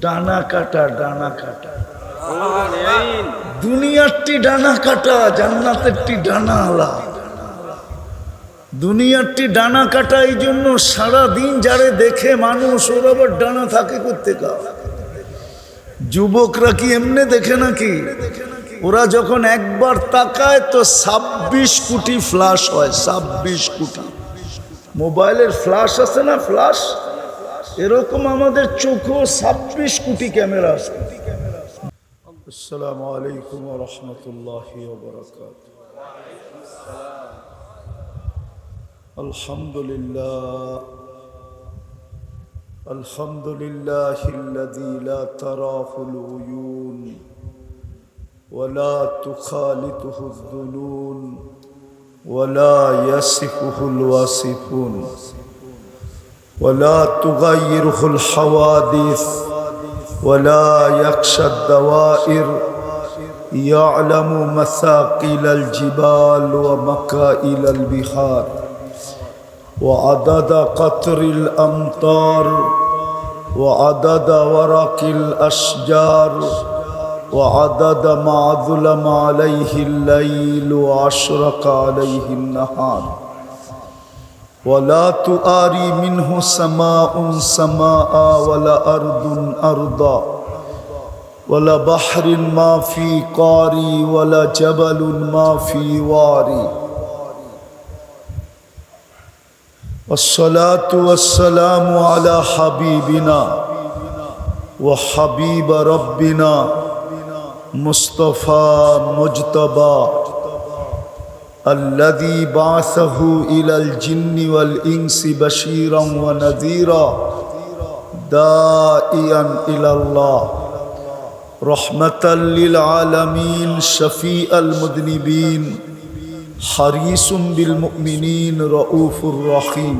ডানা কাটা, ডানা কাটা। দুনিয়ারটি ডানা কাটা, জান্নাতেরটি ডানা আলা। দুনিয়ারটি ডানা কাটা, এই জন্য সারাদিন যারে দেখে মানুষ, ওর আবার ডানা থাকে করতে কা। যুবকরা কি এমনি দেখে নাকি? ওরা যখন একবার তাকায় তো 26 কোটি ফ্ল্যাশ হয়। 26 কোটি মোবাইলের ফ্ল্যাশ আছে না, ফ্ল্যাশ, এরকম আমাদের চোখেও 26 কোটি ক্যামেরা আছে। আসসালামু আলাইকুম ওয়া রাহমাতুল্লাহি ওয়া বারাকাতুহু। আলহামদুলিল্লাহ, আলহামদুলিল্লাহিল্লাযী লা তারাহুল উয়ুন ওয়া লা তুখালিতুহুয যুনুন ওয়া লা ইয়াসিফুহুল ওয়াসিফুন ওয়া লা তুগায়্যিরুহুল হাওয়াদিস ওয়া লা ইয়াখশাদ দাওয়াইর ইয়া'লামু মাসাকিলাল জিবাল ওয়া মাকাইলাল বিহার وعدد قطر الأمطار وعدد ورق الأشجار وعدد ما ظلم عليه الليل وأشرق عليه النهار ولا تؤاري منه سماء سماء ولا أرض أرضا ولا بحر ما في قاري ولا جبل ما في واري والصلاة والسلام على حبيبنا وحبيب ربنا مصطفى مجتبى الذي بعثه إلى الجن والإنس بشيرا ونذيرا داعيا إلى الله رحمة للعالمين شفيع المذنبين حريص بالمؤمنين رؤوف رحيم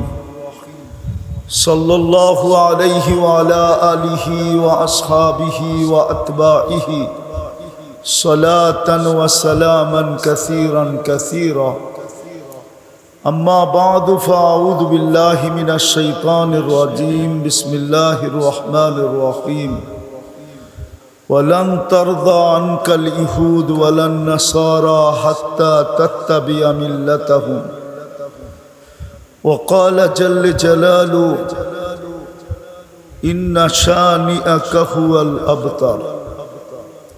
صلى الله عليه وعلى آله وأصحابه وأتباعه صلاة وسلاما كثيرا كثيرا أما بعد فأعوذ بالله من الشيطان الرجيم بسم الله الرحمن الرحيم ولن ترضى عنك اليهود ولا النصارى حتى تتبع ملتهم وقال جل جلاله إن شانئك هو الأبتر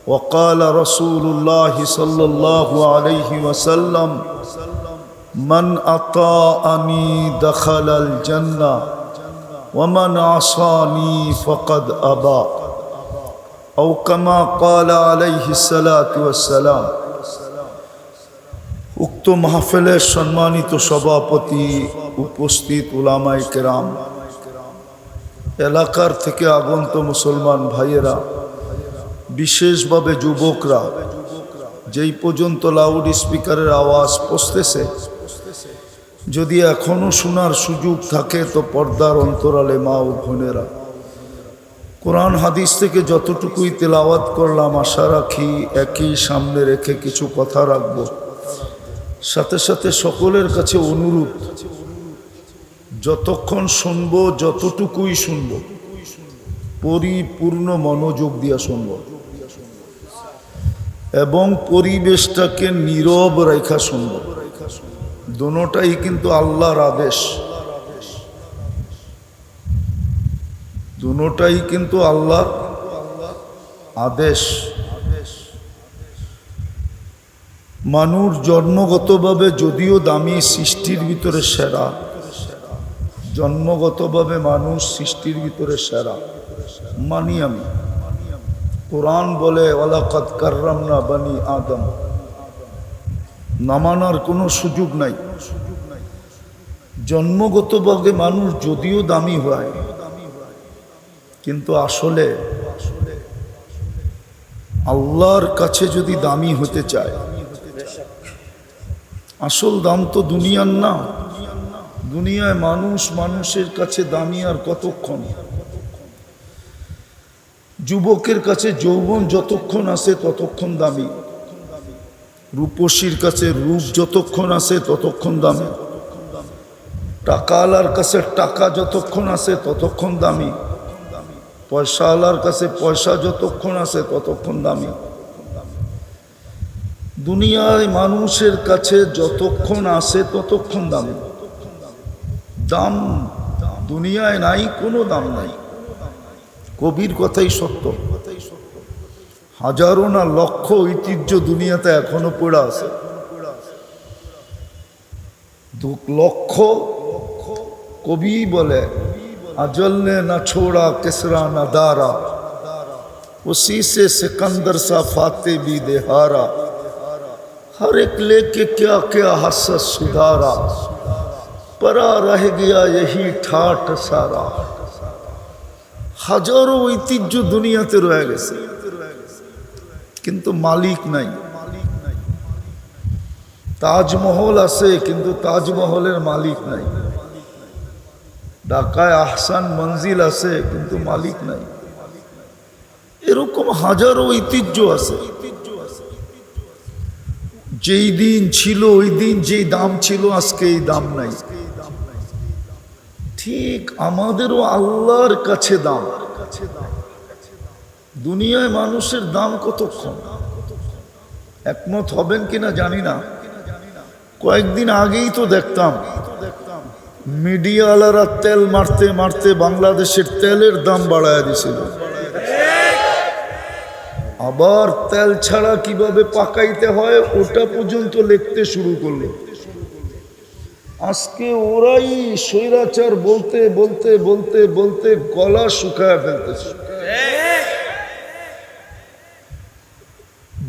وقال رسول الله صلى الله عليه وسلم من أطاعني دخل الجنة ومن عصاني فقد أبى أو كما قال عليه الصلاة والسلام। উক্ত মাহফিলের সম্মানিত সভাপতি, উপস্থিত উলামায়ে কেরাম, এলাকার থেকে আগত মুসলমান ভাইয়েরা, বিশেষভাবে যুবকরা, যেই পর্যন্ত লাউড স্পিকারের আওয়াজ পৌঁছতেছে, যদি এখনো শোনার সুযোগ থাকে তো পর্দার অন্তরালে মা ও বোনেরা, কোরআন হাদিস থেকে যতটুকুই তেলাওয়াত করলাম আশা রাখি একই সামনে রেখে কিছু কথা রাখব। সাথে সাথে সকলের কাছে অনুরোধ, যতক্ষণ শুনব, যতটুকুই শুনব, পরিপূর্ণ মনোযোগ দিয়ে শুনব এবং পরিবেশটাকে নীরব রেখা শুনব। দোনোটাই কিন্তু আল্লাহর আদেশ, দুটোটাই কিন্তু আল্লাহর আদেশ। মানুষ জন্মগতভাবে যদিও দামি, সৃষ্টির ভিতরে সেরা, জন্মগতভাবে মানুষ সৃষ্টির ভিতরে সেরা মানি আমি। কোরআন বলে ওয়ালাকাদ কাররামনা বানি আদম, না মানার কোনো সুযোগ নাই। জন্মগতভাবে মানুষ যদিও দামি হয়, কিন্তু আসলে আল্লাহর কাছে যদি দামি হতে চায়, আসল দাম তো দুনিয়ার না। দুনিয়ায় মানুষ মানুষের কাছে দামি আর কতক্ষণ? যুবকের কাছে যৌবন যতক্ষণ আছে ততক্ষণ দামি, রূপসীর কাছে রূপ যতক্ষণ আছে ততক্ষণ দামি, টাকাওয়ালার কাছে টাকা যতক্ষণ আছে ততক্ষণ দামি। পয়সাওয়ালার কাছে পয়সা যতক্ষণ আছে ততক্ষণ দামি। দুনিয়ায় মানুষের কাছে যতক্ষণ আছে ততক্ষণ দামি। দাম দুনিয়ায় নাই, কোনো দাম নাই। কবির কথাই সত্য। হাজারো না লক্ষ ঐতিহ্য দুনিয়াতে এখনো পড়ে আছে। লক্ষ কবি বলে अजल ने न छोड़ा किसरा न दारा, उसी से सिकंदर सा फाते भी देहारा, हर एक लेके क्या क्या हसस सुधारा, परा रह गया यही ठाठ सारा। হাজারো ঐতিহ্য দুনিয়াতে রয়ে গেছে, কিন্তু মালিক নাই। তাজমহল আছে, কিন্তু তাজমহলের মালিক নাই। ঢাকায় আহসান মঞ্জিল আছে, কিন্তু মালিক নাই। এরকম হাজারো ঐতিহ্য আছে। যেই দিন ছিল ওই দিন যেই দাম ছিল, আজকে এই দাম নাই। ঠিক আমাদেরও আল্লাহর কাছে দাম। দুনিয়ায় মানুষের দাম কতক্ষণ? একমত হবেন কিনা জানি না। কয়েকদিন আগেই তো দেখতাম মিডিয়াওয়ালারা তেল মারতে মারতে বাংলাদেশের তেলের দাম বাড়ায় দিছিল। আবার তেল ছাড়া কিভাবে পাকাইতে হয় ওটা পর্যন্ত লিখতে শুরু করলো। আজকে ওরাই স্বৈরাচার বলতে বলতে বলতে বলতে গলা শুকায় ফেলতেছে।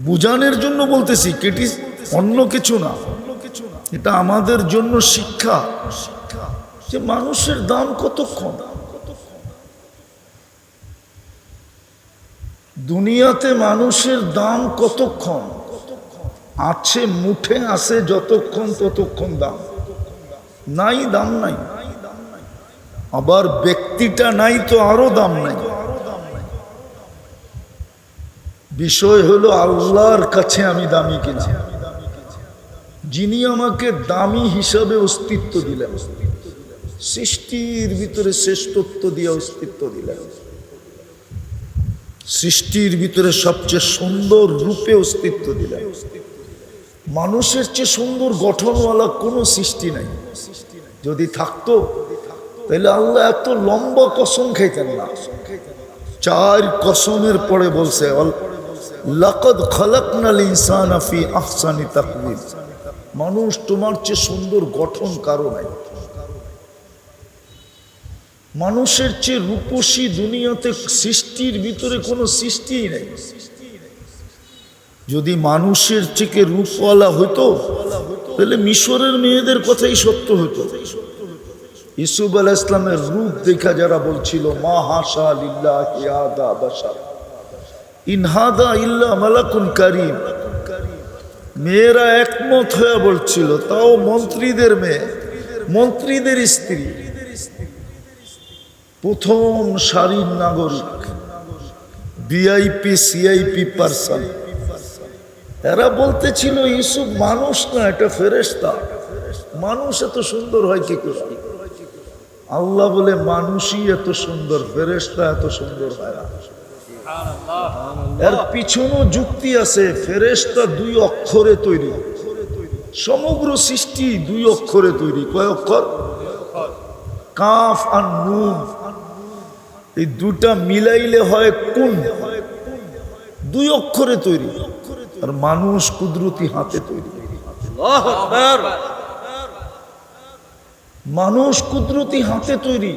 বুঝানোর জন্য বলতেছি, কেটি অন্য কিছু না। এটা আমাদের জন্য শিক্ষা যে মানুষের দাম কতক্ষণ। দুনিয়াতে মানুষের দাম কতক্ষণ আছে? মুঠে আছে যতক্ষণ ততক্ষণ দাম, নাই দাম নাই। আবার ব্যক্তিটা নাই তো আরো দাম নাই। বিষয় হলো আল্লাহর কাছে আমি দামি কিনা, যিনি আমাকে দামি হিসাবে অস্তিত্ব দিলেন, সৃষ্টির ভিতরে শ্রেষ্ঠত্ব দিয়ে অস্তিত্ব দিলেন, সৃষ্টির ভিতরে সবচেয়ে সুন্দর রূপে অস্তিত্ব দিলেন। মানুষের চেয়ে সুন্দর গঠনওয়ালা কোনো সৃষ্টি নাই। যদি থাকতো তাহলে আল্লাহ এত লম্বা কসম খাইতেন না। 4 কসমের পরে বলছে লাকাদ খালাকনাল ইনসানা ফি আহসানি তাকওয়িম। মানুষ তোমার চেয়ে সুন্দর গঠন কারো নাই। মানুষের চেয়ে রূপসী দুনিয়াতে সৃষ্টির ভিতরে কোনো সৃষ্টিই নেই। যদি মানুষের থেকে রূপওয়ালা হইতো তাহলে মিশরের মেয়েদের কথাই সত্য হতো। ইউসুফ আলাইহিস সালামের রূপ দেখা যারা বলছিল মা হাশা লিল্লাহি হাদা বাশার ইন হাদা ইল্লা মালাকুন কারীম, মেয়েরা একমত হয়ে বলছিল, তাও মন্ত্রীদের মেয়ে, মন্ত্রীদের স্ত্রী, প্রথম সারির নাগরিক, ভিআইপি সিআইপি পার্সন। এরা বলতেছিল ইউসুফ মানুষ না, এটা ফেরেশতা। মানুষ এত সুন্দর হয় কি করে? আল্লাহ বলে মানুষই এত সুন্দর, ফেরেশতা এত সুন্দর হয় না। এর পিছনেও যুক্তি আছে। ফেরেশতা 2 অক্ষরে তৈরি, সমগ্র সৃষ্টি 2 অক্ষরে তৈরি। কয় অক্ষর? কাফ আর নুন। এই দুটা মিলাইলে হয় কুন। 2 অক্ষরে তৈরি। আর মানুষ কুদরতি হাতে তৈরি। মানুষ কুদরতি হাতে তৈরি।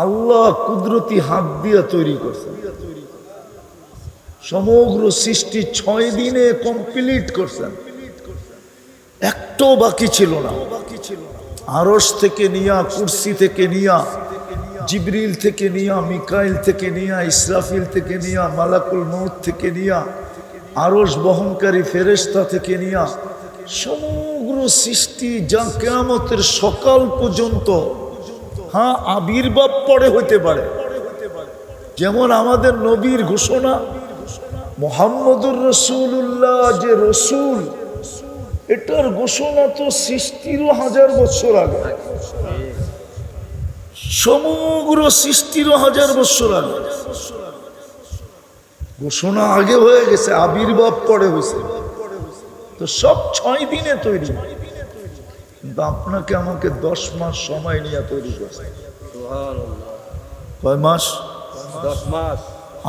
আল্লাহ কুদরতি হাত দিয়ে তৈরি করছেন। সমগ্র সৃষ্টি 6 দিনে কমপ্লিট করছেন, একটাও বাকি ছিল না। আরশ থেকে নিয়া, কুরসি থেকে নিয়া, জিবরিল থেকে নিয়া, মিকাইল থেকে নিয়া, ইসরাফিল থেকে নিয়া, মালাকুল মউত থেকে নিয়া, আরশ বহনকারী ফেরেশতা থেকে নিয়া, সমগ্র সৃষ্টি যা কিয়ামতের সকাল পর্যন্ত, হ্যাঁ আবির্ভাব পরে হইতে পারে। যেমন আমাদের নবীর ঘোষণা মুহাম্মদুর রাসূলুল্লাহ যে রসুল, এটার ঘোষণা তো সৃষ্টিরও 1000 বছর আগে। সমগ্র সৃষ্টির 1000 বছর আগে ঘোষণা আগে হয়ে গেছে, আবির্ভাব পরে হয়েছে। তো সব 6 দিনে তৈরি, কিন্তু আপনাকে আমাকে 10 মাস সময় নিয়ে তৈরি করছে। কয় মাস? 10 মাস।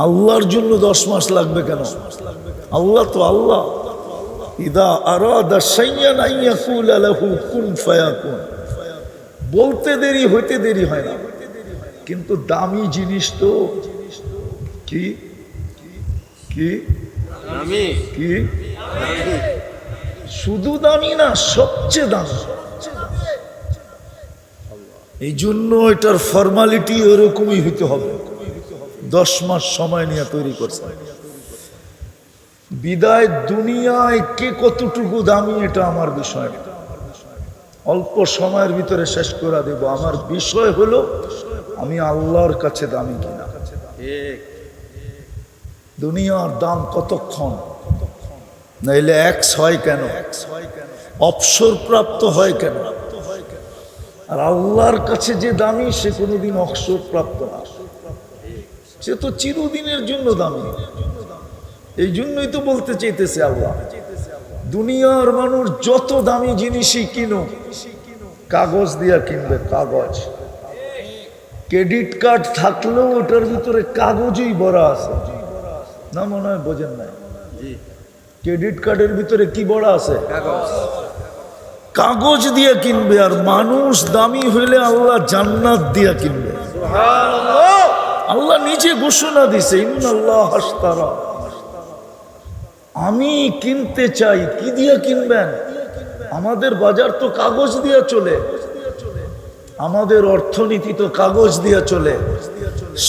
আল্লাহর জন্য 10 মাস লাগবে কেন? আল্লাহ তো আল্লাহ। ইদা আরাদা শাইয়ান আন ইয়াকুলা লাহু কুন ফায়াকুন। বলতে দেরি হইতে দেরি হয় না, কিন্তু দামি জিনিস তো কি কি দামি কি শুধু দামি না, সবচেয়ে দামি। এই জন্য এটার ফর্মালিটি এরকমই হইতে হবে। 10 মাস সময় নিয়ে তৈরি করছে। বিদায় দুনিয়ায় কে কতটুকু দামি এটা আমার বিষয় না, অল্প সময়ের ভিতরে শেষ করে দেব। আমার বিষয় হলো আমি আল্লাহর কাছে দামি কিনা। দুনিয়ার দাম কতক্ষণ, নাইলে এক্স হয় কেন, অবসর প্রাপ্ত হয় কেন? আর আল্লাহর কাছে যে দামি সে কোনোদিন অবসর প্রাপ্ত না, সে তো চিরদিনের জন্য দামি। এই জন্যই তো বলতে চাইতেছে আল্লাহ, দুনিয়ার মানুষ যত দামি জিনিসই কিনো, কাগজ দিয়া কিনবে, কাগজ। ক্রেডিট কার্ড থাকলেও ওটার ভিতরে কাগজই ভরা আছে না, মনে হয় বোঝেন নাই? ক্রেডিট কার্ডের ভিতরে কি ভরা আছে? কাগজ দিয়ে কিনবে। আর মানুষ দামি হইলে আল্লাহ জান্নাত দিয়া কিনবে। আল্লাহ নিজে ঘোষণা দিছে, ইন্নাল্লাহ আশতারা। আমি কিনতে চাই, কি দিয়ে কিনবেন? আমাদের বাজার তো কাগজ দিয়ে চলে, আমাদের অর্থনীতি তো কাগজ দিয়ে চলে,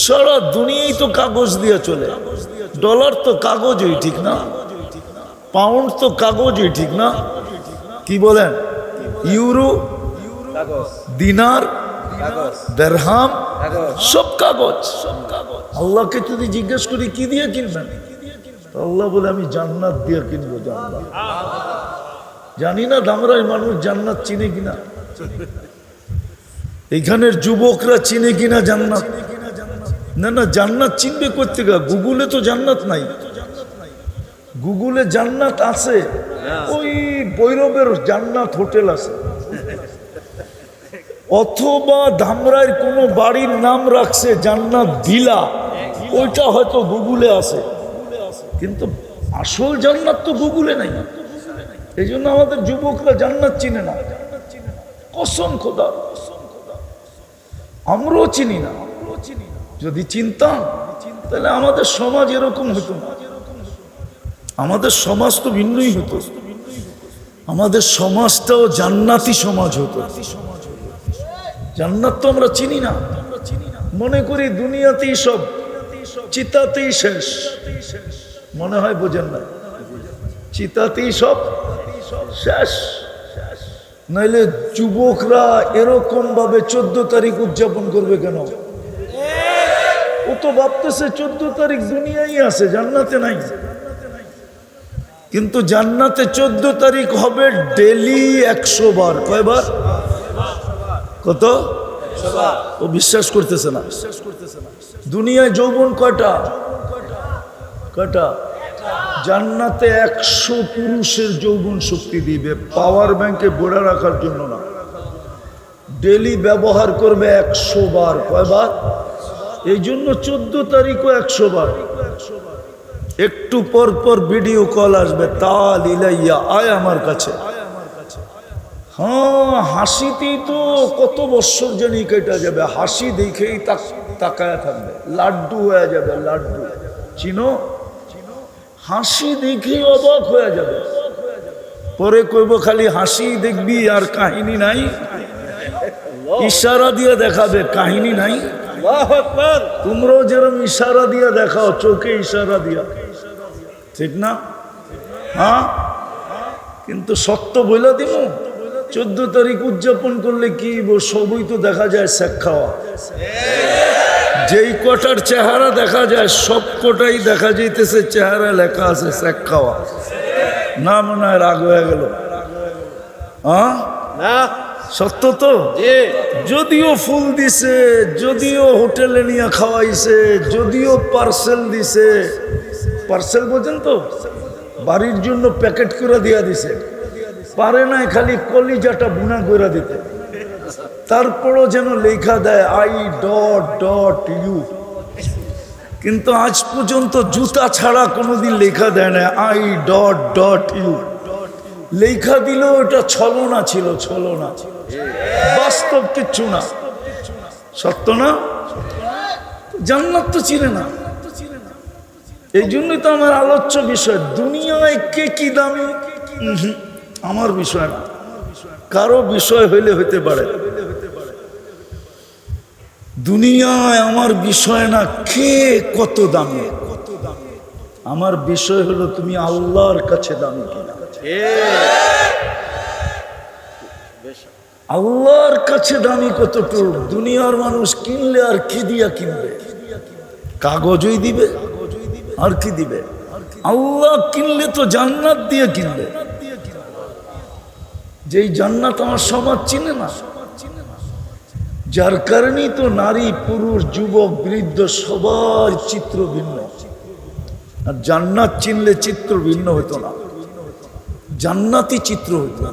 সারা দুনিয়াই তো কাগজ দিয়ে চলে। ডলার তো কাগজই, ঠিক না? পাউন্ড তো কাগজই, ঠিক না? কি বলেন? ইউরো, দিনার, দিরহাম, সব কাগজ। আল্লাহকে যদি জিজ্ঞেস করি কি দিয়ে কিনবেন, আল্লাহ বলে আমি জান্নাত দিয়ে কিনবো। জান্নাত। জানি না ধামরাই মানুষ জান্নাত চিনে কিনা, এখানের যুবকরা চিনে কিনা জান্নাত? না না, জান্নাত চিনবে করতে গা? গুগলে তো জান্নাত নাই। গুগলে জান্নাত আছে, ওই ভৈরবের জান্নাত হোটেল আছে, অথবা ধামরাইয়ের কোনো বাড়ির নাম রাখছে জান্নাত ভিলা, ওইটা হয়তো গুগলে আছে, কিন্তু আসল জান্নাত তো গুগলে নাই। এই জন্য আমাদের যুবকরা জান্নাত চিনে না। কসম খোদা, আমরাও চিনি না। যদি চিনতাম তাহলে আমাদের সমাজ এরকম হতো না। আমাদের সমাজ তো ভিন্নই হতো, আমাদের সমাজটাও জান্নাতি সমাজ হতো। জান্নাত তো আমরা চিনি না, মনে করি দুনিয়াতেই সব, চিতাতেই শেষ। মনে হয় বোঝেন না, চিতাতেই সব শেষ। নাইলে যুবকরা এরকম ভাবে 14 তারিখ উদযাপন করবে কেন? ও তো ভাবতেছে 14 তারিখ দুনিয়ায় আছে, জান্নাতে নাই। কিন্তু জান্নাতে 14 তারিখ হবে ডেলি 100 বার। কয়বার? কত? ও বিশ্বাস করতেছে না। দুনিয়ায় যৌবন কয়টা? কয়টা? জান্নাতে 100 পুরুষের যৌবন শক্তি দিবে, পাওয়ার ব্যাংকে ভরে রাখার জন্য না। ডেলি ব্যবহার করবে 100 বার। কয়বার? এই জন্য 14 তারিখও 100 বার। একটু পর পর ভিডিও কল আসবে, তাল ইলাইয়া, আয় আমার কাছে। হ্যাঁ, হাসিতেই তো কত বছর জানি কেটে যাবে, হাসি দেখেই তাকায় থাকবে, লাড্ডু হয়ে যাবে। লাড্ডু চিনো? হাসি দেখেই অবাক হয়ে যাবে, পরে কইব খালি হাসি দেখবি আর কাহিনী নাই। ইশারা দিয়ে দেখাবে, কাহিনী নাই। তোমরাও যেরকম ইশারা দিয়ে দেখাও, চোখে ইশারা দিয়া, ঠিক না? হ্যাঁ, কিন্তু সত্য বইলা দিব। 14 তারিখ উদযাপন করলে কি সবই তো দেখা যায় শেখ খাওয়া। যেই কটার চেহারা দেখা যায় সব কটাই দেখা যাইতেছে চেহারা লেখা আছে শেখ খাওয়া। না, মনে হয় রাগ হয়ে গেল? হ্যাঁ, সত্য তো? জি যদিও ফুল দিছে, যদিও হোটেলে নিয়ে খাওয়াইছে, যদিও পার্সেল দিছে, পার্সেল বোঝেন তো, বাড়ির জন্য প্যাকেট করে দিয়া দিছে, পারে নাই খালি কলিজাটা বুনা করে দিতে, তারপরও যেন লেখা দেয় I.ইউ, কিন্তু আজ পর্যন্ত জুতা ছাড়া কোনোদিন লেখা দেয় না I.ইউ। লেখা দিলেও এটা ছলনা ছিল, ছলনা, বাস্তব কিচ্ছু না। সত্য না? জান্নাত তো চিনে না। এই জন্যই তো আমার আলোচ্য বিষয়, দুনিয়ায় কে কি দামি আমার বিষয় না, কারো বিষয় হইলে হইতে পারে। দুনিয়ায় আমার বিষয় না কে কত দামি, আমার বিষয় হলো তুমি আল্লাহর কাছে দামি কিনা। আল্লাহর কাছে দামি কতটুকু? দুনিয়ার মানুষ কিনলে আর কি দিয়া কিনবে? কাগজই দিবে, আর কি দিবে? আল্লাহ কিনলে তো জান্নাত দিয়ে কিনবে, যেই জান্নাত আমার সমাজ চিনে না। যার কারণেই তো নারী পুরুষ যুবক বৃদ্ধ সবার চিত্র ভিন্ন। আর জান্নাত চিনলে চিত্র ভিন্ন হতো না, জান্নাতি চিত্র হতো।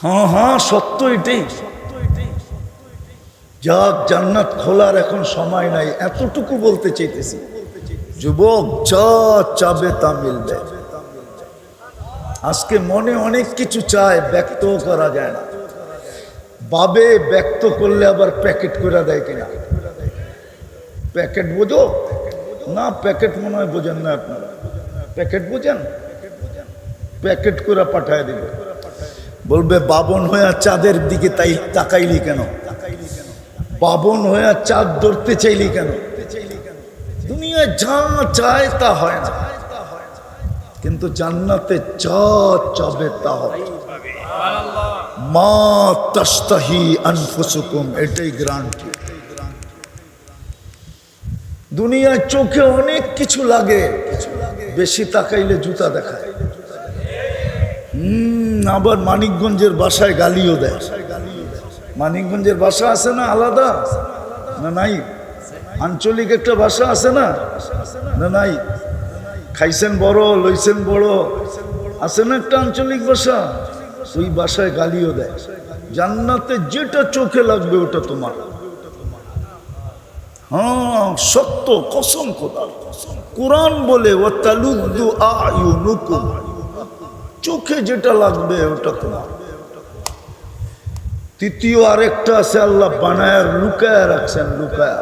হ্যাঁ হ্যাঁ সত্য এটাই। যাক, জান্নাত খোলার এখন সময় নাই, এতটুকু বলতে চাইতেছি, যুবক যা চাবে তা মিলবে। আজকে মনে অনেক কিছু চায়, ব্যক্ত করা যায় না। বাবে ব্যক্ত করলে আবার প্যাকেট করে দেয় কিনা। প্যাকেট বোঝো না? প্যাকেট মনে হয় বোঝেন না আপনারা। প্যাকেট বোঝেন? প্যাকেট করে পাঠায় দিবে, বলবে বাবন হয়ে চাঁদের দিকে তাই তাকাইলি কেন? বাবন হয়ে চাঁদ ধরতে চাইলি কেন? দুনিয়ায় যা চায় তা হয় না, কিন্তু জান্নাতে যা চাবে তা হবে। মা তাস্তাহি আনফুসুকুম, এটাই গ্যারান্টি। দুনিয়ায় চোখে অনেক কিছু লাগে, বেশি তাকাইলে জুতা দেখায়। আবার মানিকগঞ্জের বাসায় গালিও দেয়। মানিকগঞ্জের ভাষা আছে না আলাদা? না নাই? আঞ্চলিক একটা ভাষা আছে না? না নাই? খাইছেন বড়, লইছেন বড়, আছে না একটা আঞ্চলিক ভাষা? ওই ভাষায় গালিও দেয়। জান্নাতে যেটা চোখে লাগবে ওটা তোমার। হ্যাঁ সত্য, কসম খোদা। কোরআন বলে ওয়াতালুদ্দু আয়ুনুকুম, চোখে যেটা লাগবে ওটা তোমার। তৃতীয় আরেকটা আছে, আল্লাহ বানায় লুকায় রাখছেন, লুকায়।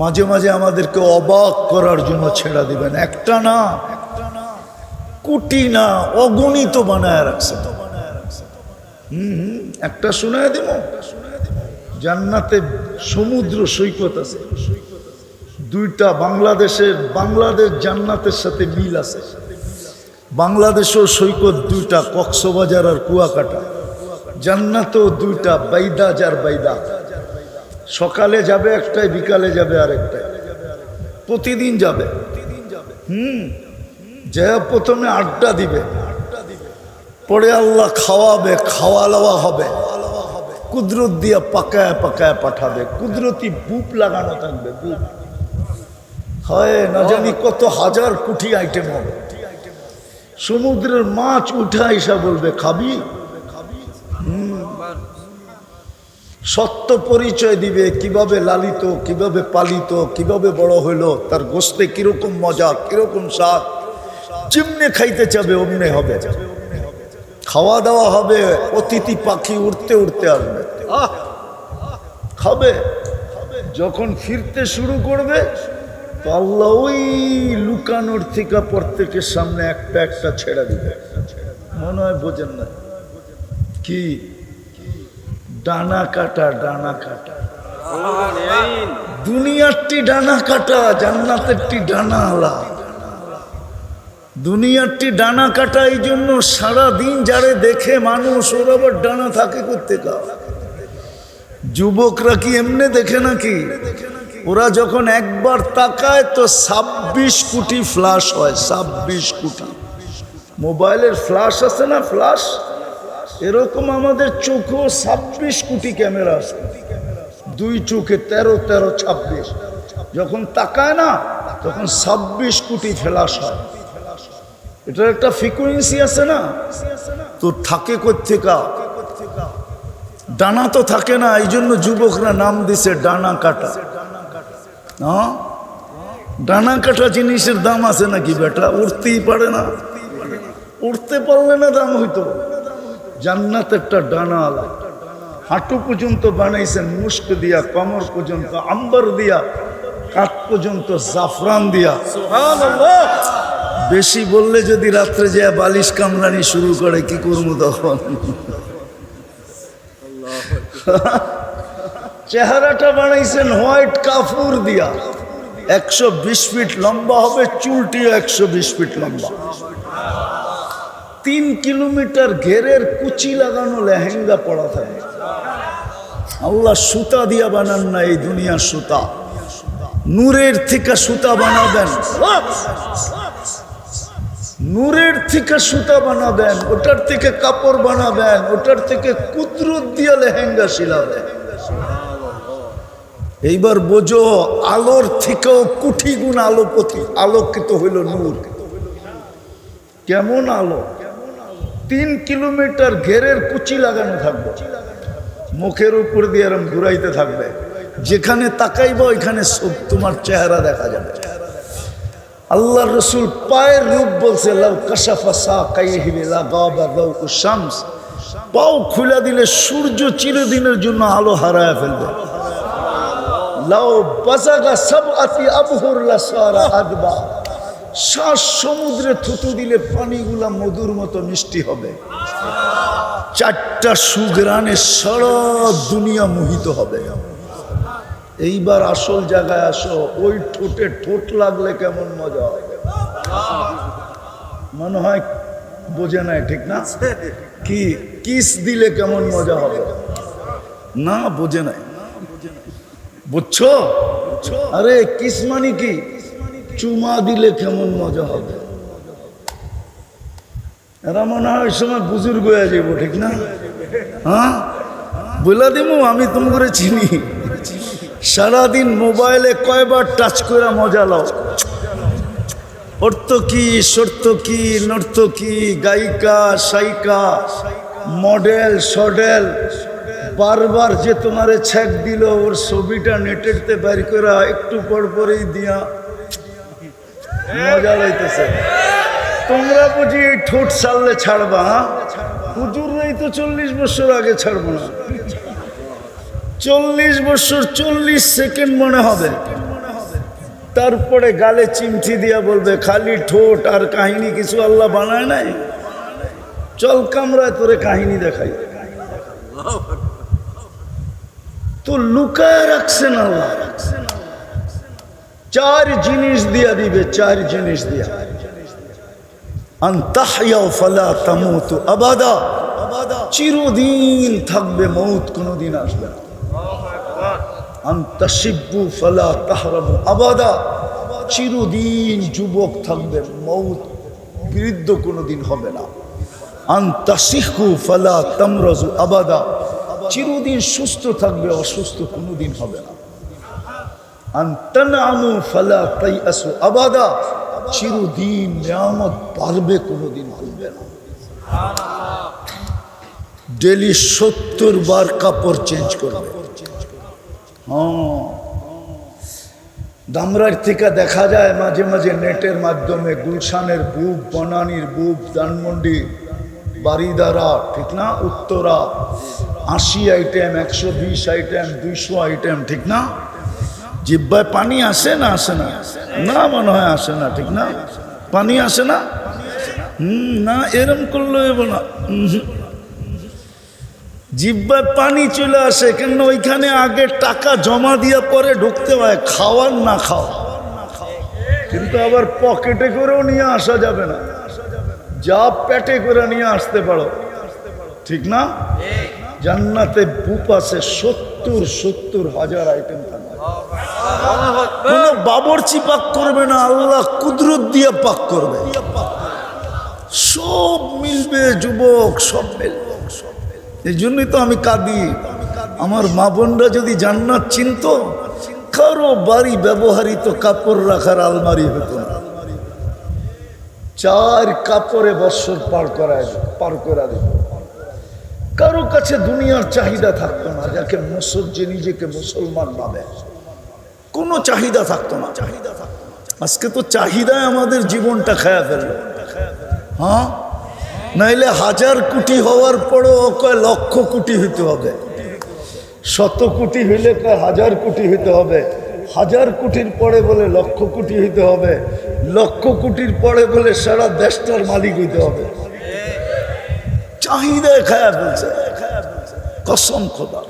মাঝে মাঝে আমাদেরকে অবাক করার জন্য ছেড়া দিবেন। একটা না, কোটি না, অগণিত বানায় রাখছেন। একটা শোনায় দিব, জান্নাতে সমুদ্র সৈকত আছে দুইটা। বাংলাদেশ জান্নাতের সাথে মিল আছে। বাংলাদেশেও সৈকত দুইটা, কক্সবাজার আর কুয়াকাটা। জান্নাতেও দুইটা, বাইদাজ আর বাইদা। সকালে যাবে একটাই, বিকালে যাবে আরেকটাই, প্রতিদিন যাবে। যে প্রথমে আড্ডা দিবে, পরে আল্লাহ খাওয়াবে, খাওয়া লাওয়া হবে, কুদরত দিয়া পাকায় পাকায় পাঠাবে। কুদরতি বুপ লাগানো থাকবে, বুপ হয় না জানি কত হাজার কোটি আইটেম হবে। সমুদ্রের মাছ উঠা এসা বলবে খাবি। সত্য পরিচয় দিবে, কিভাবে লালিত, কিভাবে পালিত, কিভাবে বড় হইল, তার গোস্তে কিরকম মজা, কিরকম স্বাদ। যেমনে খাইতে চাবে অমনে হবে। খাওয়া দাওয়া হবে, অতিথি পাখি উড়তে উড়তে আসবে, খাবে। যখন ফিরতে শুরু করবে তো আল্লাহ ওই লুকানোর থেকে প্রত্যেকের সামনে একটা একটা ছেড়ে দিবে। মনে হয় বোঝেন না কি? ডানা কাটা, ডানা কাটা। দুনিয়ারটি ডানা কাটা, জান্নাতেরটি ডানা আলা। দুনিয়ারটি ডানা কাটা, এই জন্য সারাদিন যারে দেখে মানুষ, ওর আবার ডানা থাকে করতে গা। যুবকরা কি এমনি দেখে নাকি? ওরা যখন একবার তাকায় তো 26 কোটি ফ্ল্যাশ হয়, 26 কোটি। মোবাইলের ফ্ল্যাশ আছে না, ফ্ল্যাশ, এরকম আমাদের চোখেও 26 কোটি ক্যামেরা আছে, দুই চোখে 13, 13, 26। যখন তাকায় না তখন 26 কোটি ফ্ল্যাশ হয়। এটার একটা ফ্রিকোয়েন্সি আছে না, তো থাকে কোত্থেকা? ডানা তো থাকে না, এই জন্য যুবকরা নাম দিছে ডানা কাটা। হ্যাঁ, ডানা কাটা জিনিসের দাম আছে নাকি বেটা? উঠতেই পারে না, উঠতে পারলে না দাম হইতো। জান্নাত একটা ডানা আলা, হাঁটু পর্যন্ত বানাইছেন মুস্ক দিয়া, কমর পর্যন্ত আম্বার দিয়া, কাঠ পর্যন্ত জাফরান দিয়া। বেশি বললে যদি রাত্রে যে বালিশ কামরানি শুরু করে কি করবো তখন? চেহারাটা বানাইছেন হোয়াইট কাফুর দিয়া, 120 ফিট লম্বা হবে, চুলটিও 120 ফিট লম্বা। 3 কিলোমিটার ঘেরের কুচি লাগানো লেহেঙ্গা পরা থাকে। আল্লাহ সুতা দিয়া বানান না এই দুনিয়ার সুতা, নূরের থেকে সুতা বানাবেন, নূরের থেকে সুতা বানাবেন, ওটার থেকে কাপড় বানাবেন, ওটার থেকে কুদরত দিয়া লেহেঙ্গা শিলাবেন। এইবার বোঝো, আলোর থেকেও কোটি গুণ আলোকিত হইল নূর। কেমন আলো? 3 কিলোমিটার ঘেরের কুচি লাগানো থাকবে, মুখের উপর দিয়ে এরম ঘুরাইতে থাকবে, যেখানে তাকাইবা ওইখানে সব তোমার চেহারা দেখা যাবে। আল্লাহ রসুল পায়ের রূপ বলছে, লাউ কাশাফা সাকাইহি লাগাবা দাউ শামস, পাও খুলে দিলে সূর্য চিরদিনের জন্য আলো হারায় ফেলবে। লাউ বাজাগা সাবআতি আবহুর লাসারা আদবা, 7 সমুদ্রে থুতু দিলে পানিগুলা মধুর মতো মিষ্টি হবে। 4টা সুগ্রানে সারা দুনিয়া মোহিত হবে। এইবার আসল জায়গায় আসো, ওই ঠোঁটে ঠোঁট লাগলে কেমন মজা হয় মনে হয় বোঝে নাই, ঠিক না? কি কিস দিলে কেমন মজা হবে? না বোঝে নাই, বুঝছো? আরে কিস মানে কি? চুমা দিলে কেমন মজা হবে? এরা মনে হয় ওই সময় বুজুর্গ হয়ে যাব, ঠিক না? হ্যাঁ, বলে দিমু আমি তুমি করে চিনি। সারাদিন মোবাইলে কয়বার টাচ করে মজা লাও। অর্থ কি, শর্ত কি, নর্ত কি, গায়িকা, সাইকা, মডেল, সডেল, বারবার যে তোমারে ছ্যাক দিল, ওর ছবিটা নেটেরতে বের করে একটু পর পরেই দিয়া মজা লাইতেছে। তোমরা বুঝি এই ঠোঁট ছাড়লে ছাড়বা? হুজুররাই তো 40 বছর আগে ছাড়বো না। 40 বছর 40 সেকেন্ড মনে হবে, তারপরে গালে চিমটি দিয়া বলবে খালি ঠোঁট আর কাহিনী কিছু আল্লাহ বানায় নাই। চল কামরায় তোরে কাহিনী দেখাই। তো লুকায় রাখছেন আল্লাহ, 4 জিনিস দিয়া দিবে, 4 জিনিস দিয়া। আনতাহইয়া ফালা তামুতু আবাদা, চিরদিন থাকবে, মৌত কোনোদিন আসবে না। আনতাশিব্বু ফালা তাহরাবু আবাদা, চিরদিন যুবক থাকবে, মৌত বৃদ্ধ কোনোদিন হবে না। আনতাশিহু ফালা তামরাজু আবাদা, চিরদিন সুস্থ থাকবে, অসুস্থ কোনোদিন হবে না। আনতানামু ফালা তাইয়াসু আবাদা, চিরদিন নিয়ামত পারবে, কোনোদিন ভুলবে না। ডেলি 70 বার কাপড় চেঞ্জ করবে। হ্যাঁ, দামরার থেকে দেখা যায় মাঝে মাঝে নেটের মাধ্যমে গুলশানের বুব, বনানীর বুব, ধানমন্ডি, বারিদারা, ঠিক না, উত্তরা, 80 আইটেম, 120 আইটেম, 200 আইটেম, ঠিক না? জিব্বায় পানি আসে না? আসে না? না মনে হয় আসে না, ঠিক না? পানি আসে না? না, এরম করলে এবো না। জিব্বায় পানি চলে আসে কেন? ওইখানে আগে টাকা জমা দিয়া পরে ঢুকতে হয়, খাওয়ার না খাওয়া। কিন্তু আবার পকেটে করেও নিয়ে আসা যাবে না, যা পেটে করে নিয়ে আসতে পারো, ঠিক না? জান্নাতে বুপ আছে 70 হাজার আইটেম থাকবে। কোনো বাবরচি পাক করবে না, আল্লাহ কুদরত দিয়ে পাক করবে। সব মিলবে যুবক, সব মিলবে। এই জন্যই তো আমি কাঁদি। আমার মা বোনরা যদি জান্নাত চিনত, কারো বাড়ি ব্যবহৃত কাপড় রাখার আলমারি হতো না, 4 কাপড়ে বৎসর পার করা দিত। কারো কাছে দুনিয়ার চাহিদা থাকতো না, যাকে যে নিজেকে মুসলমান ভাবে, কোনো চাহিদা থাকতো না। আজকে তো চাহিদায় আমাদের জীবনটা খায়া ফেললো। হ্যাঁ, নাইলে 1000 কোটি হওয়ার পরও কয় লক্ষ কোটি হইতে হবে, 100 কোটি হইলে কয় 1000 কোটি হইতে হবে, 1000 কোটির পরে বলে লক্ষ কোটি হইতে হবে, লক্ষ কোটির পরে বলে সারা দেশটার মালিক হইতে হবে। চাহিদায় খায়া ফেলছে। কসম খোদা,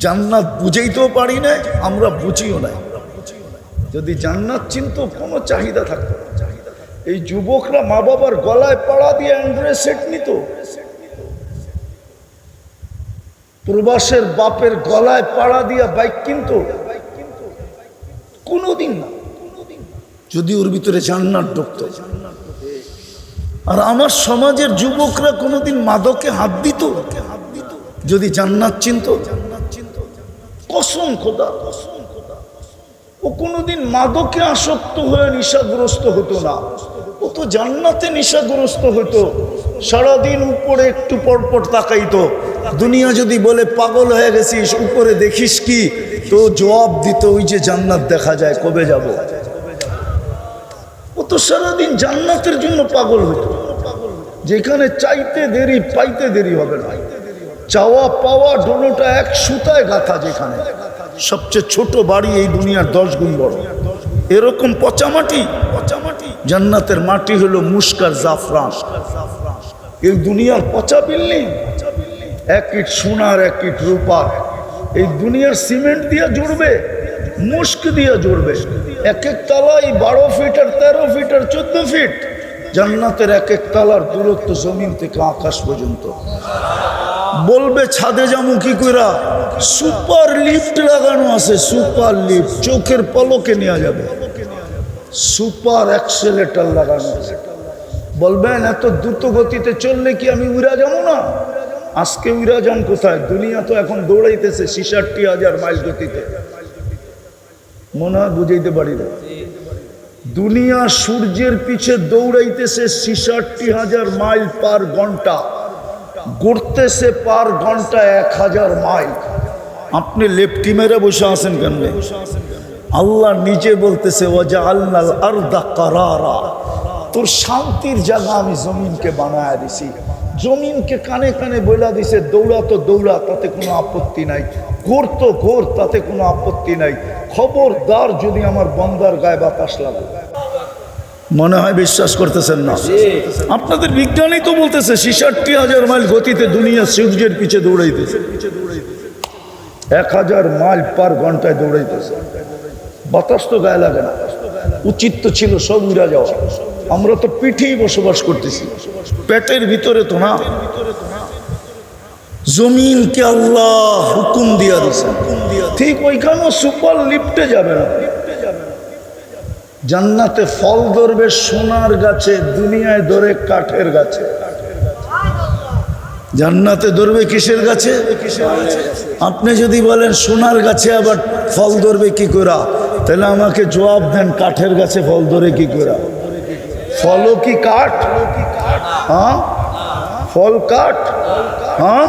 জান্নাত বুঝাইতেও পারি না, আমরা বুঝিও নাই। যদি জান্নাত চিনতো কোনো চাহিদা থাকতো না। এই যুবকরা মা বাবার গলায় পাড়া দিয়ে অ্যান্ড্রয়েড সেট নিত, প্রবাসের বাপের গলায় পাড়া দিয়া বাইক কিনতো, কোনোদিন না, যদি ওর ভিতরে জান্নাত ঢুকতো। আর আমার সমাজের যুবকরা কোনোদিন মাদকে হাত দিত যদি জান্নাত চিনতো? কসম খোদা, ও কোনোদিন মাদকে আসক্ত হয়ে নেশাগ্রস্ত হতো না, ও তো জান্নাতে নেশাগ্রস্ত হতো। সারাদিন উপরে একটু পরপর তাকাইতো, দুনিয়া যদি বলে পাগল হয়ে গেছিস, উপরে দেখিস কি, তো জবাব দিত ওই যে জান্নাত দেখা যায়, কবে যাব। ও তো সারাদিন জান্নাতের জন্য পাগল হতো, যেখানে চাইতে দেরি পাইতে দেরি হবে না। চাওয়া পাওয়া দোনোটা এক সুতায় গাঁথা, যেখানে সবচেয়ে ছোট বাড়ি এই দুনিয়ার 10 গুণ বড়, এরকম পচা মাটি। জান্নাতের মাটি হলো মুস্কার জাফরান। এই দুনিয়ার পচা বিল্ডিং, 1 ইট সোনার 1 ইট রূপার। এই দুনিয়ার সিমেন্ট দিয়ে জুড়বে, মুস্ক দিয়ে জুড়বে। 1 তালাই 12 ফিট আর 13 ফিট আর 14 ফিট। জান্নাতের 1 তালার দূরত্ব জমিন থেকে আকাশ পর্যন্ত। বলবে ছাদে যাবো কি কইরা, সুপার লিফট লাগানো আছে, সুপার লিফট, চোখের পলকে নেওয়া যাবে, সুপার অ্যাক্সেলেটর লাগানো আছে। বলবেন এত দ্রুত গতিতে চললে কি আমি উড়া যাবো না? আজকে উড়া যান কোথায়? দুনিয়া তো এখন দৌড়াইতেছে 66,000 মাইল গতিতে। মনে হয় বুঝাইতে পারি না। দুনিয়া সূর্যের পিছে দৌড়াইতেছে 66,000 মাইল পার ঘন্টা, ঘুরতেছে পার ঘন্টা 1000 মাইল। আপনি লেফটি মেরে বসে আছেন কেন? আল্লাহ নিজে বলতেছে ওয়াজআলনাল আরদা কারারা, তোর শান্তির জায়গা আমি জমিনকে বানায় দিছি। জমিনকে কানে কানে বইলা দিছে দৌড়া তো দৌড়া, তাতে কোনো আপত্তি নাই, ঘোর তো ঘোর, তাতে কোনো আপত্তি নাই। খবরদার যদি আমার বন্দার গায়ে বাতাস লাগে। মনে হয় বিশ্বাস করতেছেন না? আপনাদের বিজ্ঞানী তো বলতেছে 66,000 মাইল গতিতে দুনিয়া সূর্যের পিছে দৌড়াইতেছে, 1000 মাইল পার ঘন্টায় দৌড়াইতেছে। বাতাস তো গায়ে লাগে না, উচিত তো ছিল সব উড়া যাওয়া। আমরা তো পিঠেই বসবাস করতেছি, পেটের ভিতরে তো না। জমিনকে আল্লাহ হুকুম দিয়া দিয়েছে, ঠিক ওইখানেও সুপার লিফটে যাবে না। জান্নাতে ফল ধরবে সোনার গাছে, দুনিয়ায় ধরে কাঠের গাছে। জান্নাতে ধরবে কিসের গাছে? আপনি যদি বলেন সোনার গাছে আবার ফল ধরবে কি করে, তাহলে আমাকে জবাব দেন কাঠের গাছে ফল ধরে কি করে? ফলও কি কাঠ? হ্যাঁ, ফল কাঠ। হ্যাঁ,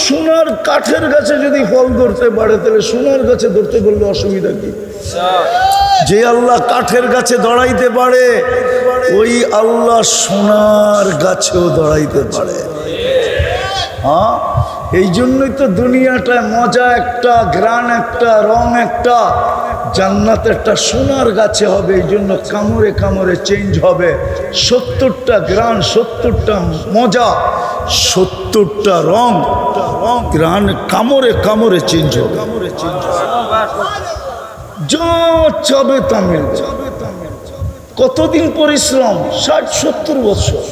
সোনার কাঠের গাছে যদি ফল ধরতে পারে, তাহলে সোনার গাছে ধরতে বললে অসুবিধা কি? যে আল্লাহ কাঠের গাছে দাঁড়াইতে পারে, ওই আল্লাহ সোনার গাছেও দাঁড়াইতে পারে। হ্যাঁ, এই জন্যই তো দুনিয়াটায় মজা একটা, গ্রান একটা, রং একটা। জান্নাত একটা সোনার গাছে হবে, এই জন্য কামড়ে কামড়ে চেঞ্জ হবে। 70টা গ্রান, 70টা মজা, 70টা রং, গ্রান কামড়ে কামড়ে চেঞ্জ হবে। যা চাবে তা মিলবে। কতদিন পরিশ্রম? 60-70 বছর।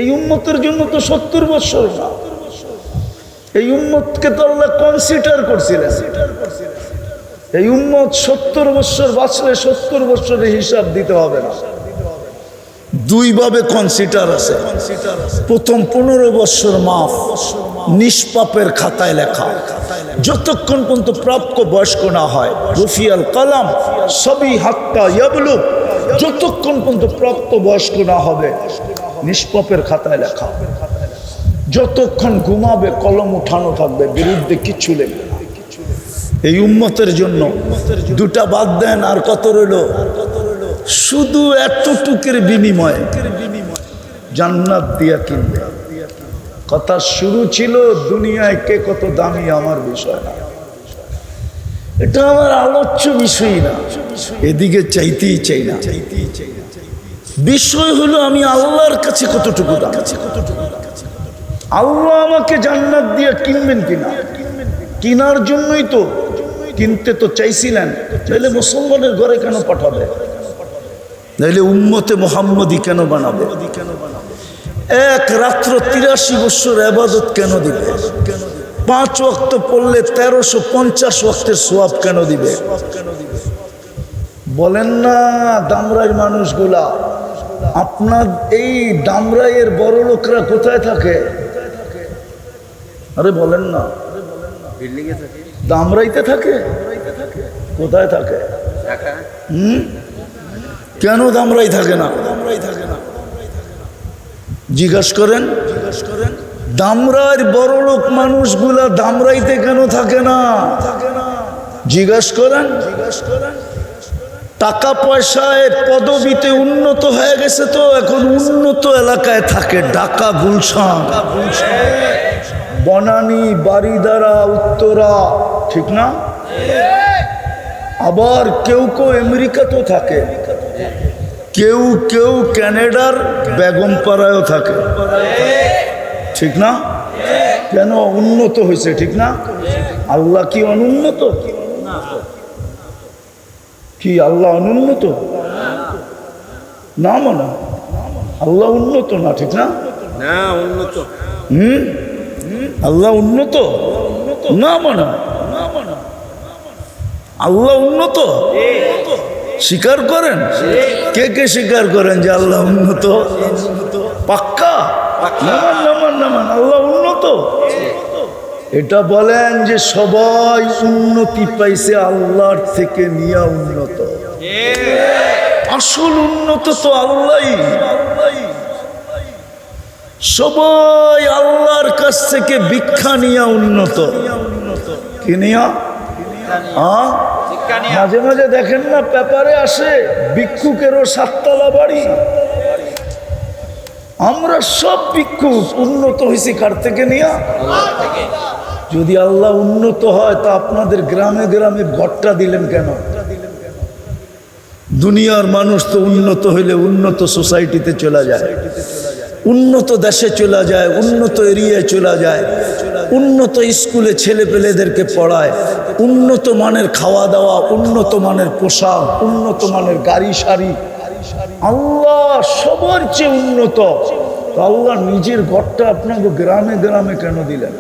এই উম্মতের জন্য তো 70 বছর না, এই উম্মতকে তো আল্লাহ কনসিডার করছিলেন। এই উম্মত 70 বছর বাঁচলে 70 বছরের হিসাব দিতে হবে না। 2 ভাবে কনসিডার আছে। প্রথম 15 বছর মাফ, নিষ্পাপের খাতায় লেখা। যতক্ষণ পর্যন্ত প্রাপ্য বয়স্ক না হয়, রফিয়াল কালাম সবই হাত্তা ইয়াবলুগ, যতক্ষণ পর্যন্ত প্রাপ্ত বয়স্ক না হবে নিষ্পাপের খাতায় লেখা। যতক্ষণ ঘুমাবে কলম উঠানো থাকবে, বিরুদ্ধে কিচ্ছু লিখবে না। এই উম্মতের জন্য দুটা বাদ দেন, আর কত রইল? শুধু এতটুকের বিনিময়ে জান্নাত দিয়া কিনবে। কথা শুরু ছিল দুনিয়ায় কে কত দামি আমার বিষয় না, এটা আমার আলোচ্য বিষয় না, এদিকে চাইতেই চাই না। বিষয় হলো আমি আল্লাহর কাছে কতটুকু দাম। আল্লাহ আমাকে জান্নাত দিয়ে কিনবেন কিনা, কিনার জন্যই তো, কিনতে তো চাইছিলেন, তাহলে মুসলমানের ঘরে কেন পাঠাবে? তাহলে উম্মতে মুহাম্মদী কেন বানাবে? এক রাত্র 83 বছর ইবাদত কেন দিবে? 5 ওয়াক্ত পড়লে 1350 ওয়াক্তের সওয়াব কেন দিবে? বলেন না দামরাইয়ের মানুষগুলা, আপনার এই দামরাইয়ের বড় লোকরা কোথায় থাকে? আরে বলেন না, দামরাইতে থাকে? কোথায় থাকে? কেন দামরাই থাকে না? জিজ্ঞাসা করেন। দামরাইয়ের বড় লোক মানুষগুলা দামরাইতে কেন থাকে না? জিজ্ঞাসা করেন। টাকা পয়সায় পদবিতে উন্নত হয়ে গেছে, তো এখন উন্নত এলাকায় থাকে, ঢাকা, গুলশান, বনানী, বারিধারা, উত্তরা, ঠিক না? আবার কেউ কেউ আমেরিকাতেও থাকে, কেউ কেউ কানাডার বেগমপাড়ায়ও থাকে, ঠিক না? কেন? উন্নত হয়েছে, ঠিক না? আল্লাহ কি অনুন্নত? কি আল্লাহ অনুন্নত? না মানে আল্লাহ উন্নত না, ঠিক না? উন্নত। আল্লাহ উন্নত না মানে আল্লাহ উন্নত স্বীকার করেন? কে কে স্বীকার করেন যে আল্লাহ উন্নত? পাক্কা? নামান আল্লাহ উন্নত। এটা বলেন যে সবাই উন্নতি পাইছে আল্লাহর থেকে নিয়ে উন্নত। আসল উন্নত তো আল্লাহই। সবাই আল্লাহর কাছ থেকে ভিক্ষা নিয়ে উন্নত। কি নিয়া? মাঝে মাঝে দেখেন না পেপারে আসে ভিক্ষুকেরও 7 তলা বাড়ি। আমরা সব ভিক্ষুক, উন্নত হয়েছি কার থেকে নিয়া? যদি আল্লাহ উন্নত হয় তা আপনাদের গ্রামে গ্রামে ঘরটা দিলেন কেন? দুনিয়ার মানুষ তো উন্নত হইলে উন্নত সোসাইটিতে চলে যায়, উন্নত দেশে চলে যায়, উন্নত এরিয়ায় চলে যায়, উন্নত স্কুলে ছেলে পেলেদেরকে পড়ায়, উন্নত মানের খাওয়া দাওয়া, উন্নত মানের পোশাক, উন্নত মানের গাড়ি সারি। আল্লাহ সবার চেয়ে উন্নত, আল্লাহ নিজের ঘরটা আপনাকে গ্রামে গ্রামে কেন দিলেন?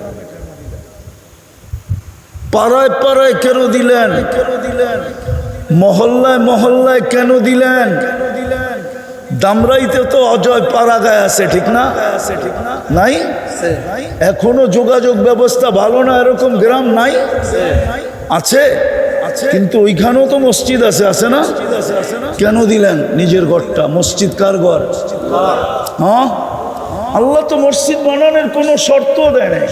পাড়ায় পাড়ায় কেন দিলেন? মহল্লায় মহল্লায় কেন দিলেন? দামরাইতে তো অজয় পাড়াগায় আছে, ঠিক না? নাই? এখনো যোগাযোগ ব্যবস্থা ভালো না, এরকম গ্রাম নাই? আছে, কিন্তু ওইখানেও তো মসজিদ আছে, আছে না? কেন দিলেন নিজের ঘরটা? মসজিদ কার ঘর? হ্যাঁ, আল্লাহ তো মসজিদ বানানোর কোনো শর্ত দেয় নাই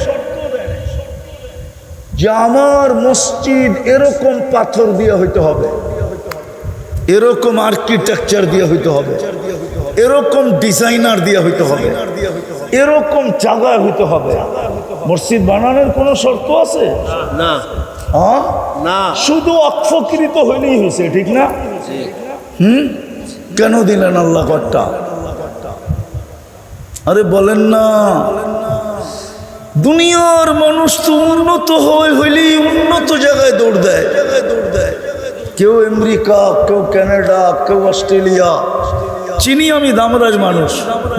যে আমার মসজিদ এরকম পাথর দিয়ে হইতে হবে, এরকম আর্কিটেকচার দিয়ে হইতে হবে, এরকম ডিজাইনার দিয়ে হইতে হবে, এরকম জায়গায় হইতে হবে। মসজিদ বানানোর কোনো শর্ত আছে? না। হ্যাঁ, না, শুধু অক্ষকৃত হইলেই হয়েছে, ঠিক না? কেন দিলেন আল্লাহ ঘরটা? আরে বলেন না, দুনিয়ার মানুষ তো উন্নত হইলেই উন্নত জায়গায় দৌড় দেয়। কেউ আমেরিকা, কেউ কানাডা, কেউ অস্ট্রেলিয়া। চিনি আমি দামরাজ মানুষ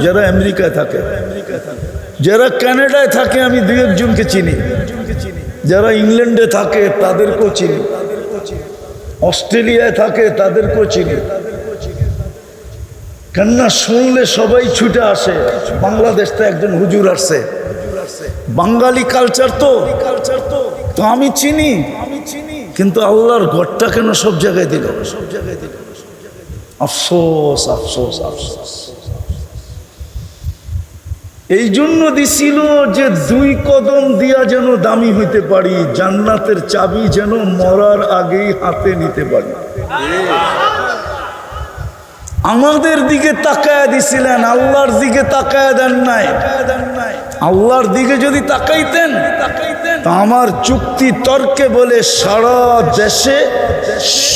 যারা আমেরিকায় থাকে, যারা কানাডায় থাকে আমি 2 একজনকে চিনি, যারা ইংল্যান্ডে থাকে তাদেরকেও চিনি, অস্ট্রেলিয়ায় থাকে তাদেরকেও চিনি। কেননা শুনলে সবাই ছুটে আসে। বাংলাদেশ থেকে একজন হুজুর আসছে, বাঙালি কালচার তো তো আমি চিনি, কিন্তু আল্লাহর ঘরটা কেন সব জায়গায় দিল? আফসোস আফসোস আফসোস। এই জন্য দিছিল যে 2 কদম দিয়া যেন দামি হইতে পারি, জান্নাতের চাবি যেন মরার আগেই হাতে নিতে পারি। আমাদের দিকে তাকায় দিছিলেন, আল্লাহর দিকে তাকায় দেন নাই। আল্লাহর দিকে যদি তাকাইতেন তা আমার যুক্তি তর্কে বলে সারা দেশে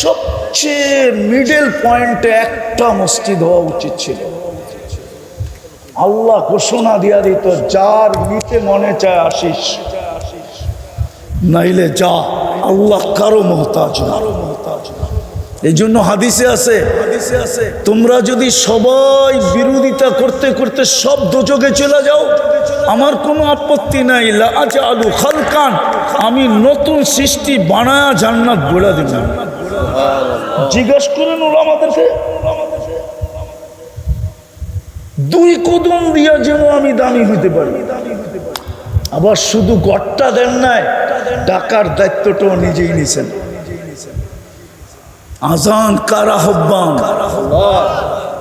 সবচেয়ে মিডল পয়েন্টে একটা মসজিদ হওয়া উচিত ছিল। আল্লাহ ঘোষণা দিয়া দিত, যার নিতে মনে চায় আসিস, নাইলে যা, আল্লাহ কারো মোহতাজ না। এই জন্য হাদিসে আছে, তোমরা যদি সবাই বিরোধিতা করতে করতে সব দোজখে চলে যাও, আমার কোনো আপত্তি নাই। লা আজআলু খালকান, আমি নতুন সৃষ্টি বানায়া জান্নাত গড়া দিব। জিজ্ঞেস করেন ওলামাদেরকে, 2 কদম দিয়া যেন আমি দামি হইতে পারি। আবার শুধু গড়টা দেন নাই, ডাকার দায়িত্বটাও নিজেই নিছেন। আজান কার আহ্বান,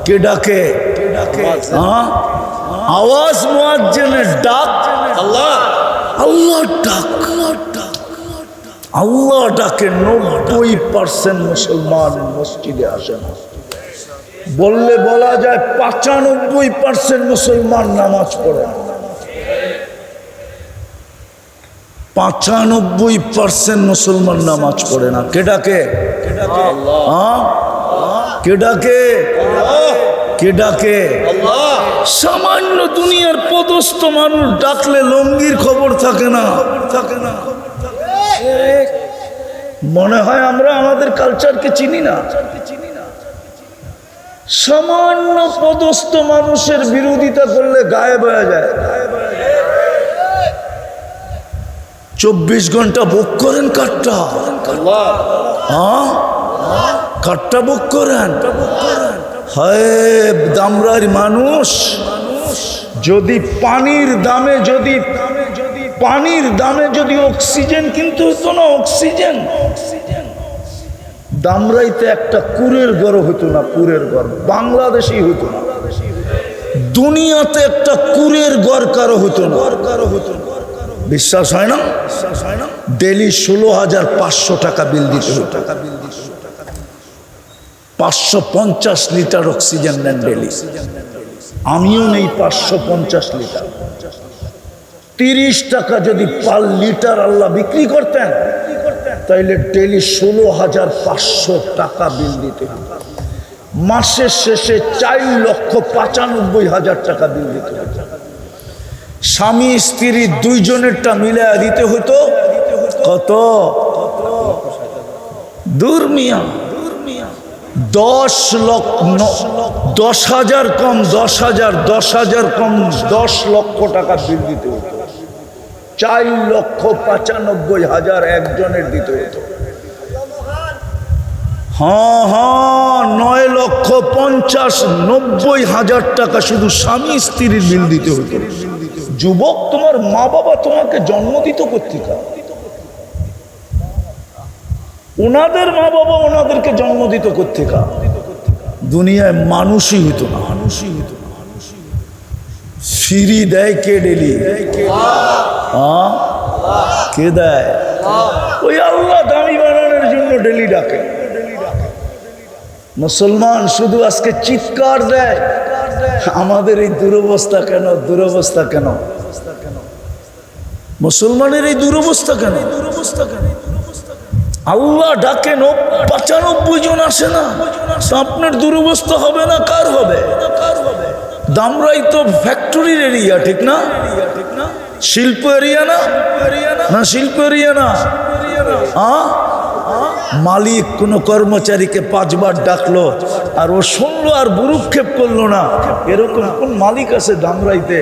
কে ডাকে? আওয়াজ মুয়াজ্জিনের ডাক, আল্লাহ আল্লাহ ডাক। আল্লাহ ডাকে 90% মুসলমান মসজিদে আসে না। বললে বলা যায় 95% মুসলমান নামাজ পড়ে না। 95% মুসলমান নামাজ পড়ে না। কে ডাকে? কে ডাকে? কে ডাকে? সামান্য দুনিয়ার পদস্থ মানুষ ডাকলে লঙ্গির খবর থাকে না। মনে হয় আমরা আমাদের কালচারকে চিনি না। সামান্য পদস্থ মানুষের বিরোধিতা করলে গায়েব হয়ে যায়। 24 ঘন্টা ভোগ করেন কাঠটা, কাঠটা ভোগ করেন। হায় দামরার মানুষ, যদি পানির দামে যদি অক্সিজেন কিনতে হতো না, অক্সিজেন, দামরাইতে একটা কুরের ঘর হতো না। কুরের ঘর বাংলাদেশেই হতো না, দুনিয়াতে একটা কুরের ঘর কারো হতো না। বিশ্বাস হয় না? ডেলি 16,500 টাকা বিল দিতে হতো। 550 লিটার অক্সিজেন নেন ডেলি। আমিও নেই 550 লিটার। 30 টাকা যদি পার লিটার আল্লাহ বিক্রি করতেন, তাইলে ডেলি 16,500 টাকা বিল দিতে হতো। মাসের শেষে 4,95,000 টাকা বিল দিতে হতো। স্বামী স্ত্রী 2 জনেরটা মিলে দিতে হতো কত? দূর মিয়া, 10,000 কম 10,000 কম 10 লক্ষ টাকা বিল দিতে হতো। 4,95,000 একজনের দিতে হতো। হ্যাঁ 9,50,90,000 টাকা শুধু স্বামী স্ত্রীর বিল দিতে হতো। যুবক, তোমার মা বাবা তোমাকে জন্ম দিত কোত্থেকে? ওনাদের মা বাবা ওনাদেরকে জন্ম দিত কোত্থেকে? দুনিয়ায় মানুষই হইতো না। ফিরি দেয় কে ডেলি? কে দেয়? ওই আল্লাহ দামি বানানোর জন্য ডেলি ডাকে। মুসলমান শুধু আজকে চিৎকার দেয়, আমাদের এই দুরবস্থা কেন? দুরবস্থা কেন? মুসলমানের এই দুরবস্থা কেন? আল্লাহ ডাকে 95 জন আসে না, আপনার দুরবস্থা হবে না? কার হবে? দামরাই তো ফ্যাক্টরির এরিয়া, ঠিক না? শিল্প এরিয়া না? শিল্প এরিয়া না? মালিক কোন কর্মচারীকে 5 বার ডাকলো আর ও শুনলো আর বুরুক্ষেপ করলো না, এরকম কোন মালিক আছে দামরাইতে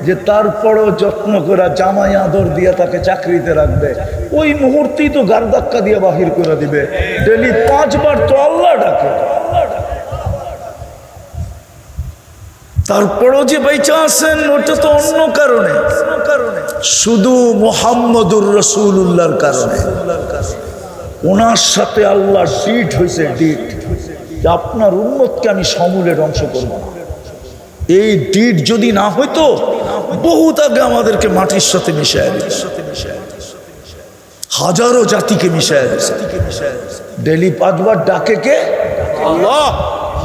যে তারপরও যত্ন করে জামাই আদর দিয়ে তাকে চাকরিতে রাখবে? ওই মুহূর্তেই তো গার ধাক্কা দিয়ে বাহির করে দিবে। ডেলি 5 বার তো আল্লাহ ডাকে। তারপরও যে বেঁচে আছেন ওটা তো অন্য কারণে। শুধু মুহাম্মদুর রাসূলুল্লাহর কারণে। ওনার সাথে আল্লাহ ডিট হয়েছে, ডিট, যে আপনার উম্মতকে আমি সমূলে ধ্বংস করব না। এই ডিট যদি না হইতো বহুত আগে আমাদেরকে মাটির সাথে মিশায় দিত, হাজারো জাতিকে মিশায় দিত। ডেলি 5 বার ডাকে কে? আল্লাহ।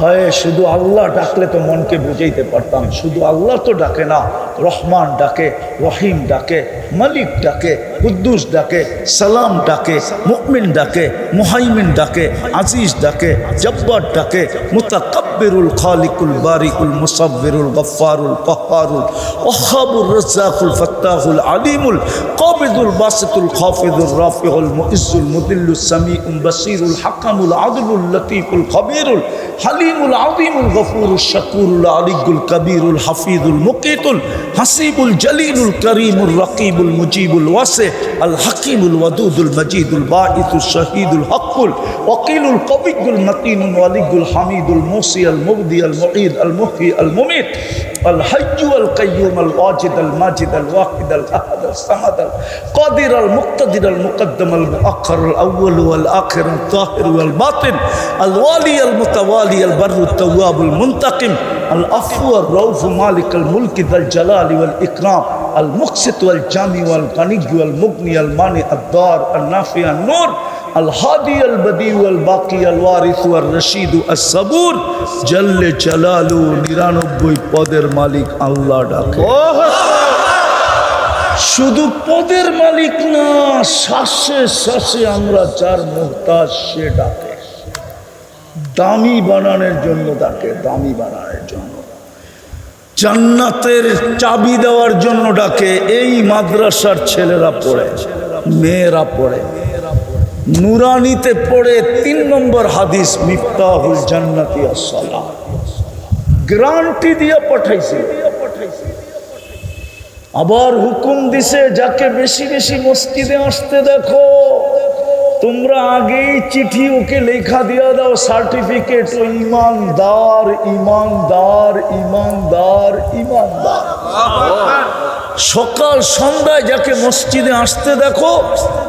হয় শুধু আল্লাহ ডাকলে তো মনকে বুঝাইতে পারতাম, শুধু আল্লাহ তো ডাকে না, রহমান ডাকে, রহিম ডাকে, মালিক ডাকে, কুদ্দুস ডাকে, সালাম ডাকে, মুমিন ডাকে, মুহাইমিন ডাকে, আজিজ ডাকে, জব্বার ডাকে, মুতাকাব্বিরুল খালিকুল বারিকুল মুসাব্বিরুল গফফারুল কহ্হারুল ওয়াহ্হাবুর রাজ্জাকুল ফাত্তাহুল আলিমুল কাবিদুল বাসিতুল খাফিদুর রাফিউল মুইজ্জুল মুদিল্লুস সামিউল বাসিরুল হাকামুল আদলুল লতীফুল খবীরুল হালিমুল আযীমুল গফুরুশ শাকুরুল আলিয়ুল কবীরুল হাফিজুল মুকিতুল হাসিবুল জলিলুল করিমুর রকিবুল মুজিবুল ওয়াসি আল হাকিমুল ওয়াদুদুল মজিদুল বাঈসুশ শহীদুল হকুল ওয়াকিলুল কবিয়ুল মতিনুল ওয়ালিয়ুল হামিদুল মুসি আল মুবদি আল মুঈদ আল মুহয়ি আল মুমিত আল হাইয়্যু আল কাইয়্যুম আল ওয়াজিদ আল মাজিদ আল ওয়াহিদ আল আহাদ আল সামাদ আল কাদির আল মুক্তাদির আল মুকদ্দম আল মুআখ্খার আল আউয়াল ওয়াল আখির আল যাহির ওয়াল বাতিন আল ওয়ালি আল মুতাওয়ালি আল বাররু তাওয়াব আল মুনতাকিম আল আফু আর রাউফ মালিক আল মুলক যাল জালালি ওয়াল ইকরাম আল মুকসিত ওয়াল জামি ওয়াল গানি ওয়াল মুগনি আল মানি আদ দার আল নাফি আন নূর আল হাদি আল বদি ওয়াল বাকি আল ওয়ারিস ওয়াল রশিদ আস সাবুর জল্লে জালালু 99 পদের মালিক আল্লাহ ডাকে। শুধু পদের মালিক না, শ্বাসে শ্বাসে আমরা যার মুহতাজ সে ডাকে। দামি বানানোর জন্য ডাকে, দামি বানানোর জন্য, জান্নাতের চাবি দেওয়ার জন্য ডাকে। এই মাদ্রাসার ছেলেরা পড়ে, মেয়েরা পড়ে, নুরানিতে পড়ে 3 নম্বর হাদিস মিফতাহুল জান্নাতি আস-সালাহ গ্যারান্টি দিয়ে পাঠাইছে। আবার হুকুম দিছে যাকে বেশি বেশি মসজিদে আসতে দেখো তোমরা আগেই চিঠি ওকে লেখা দিয়া দাও, সার্টিফিকেট, ও ইমানদার ইমানদার ইমানদার ইমানদার। সকাল সন্ধ্যায় যাকে মসজিদে আসতে দেখো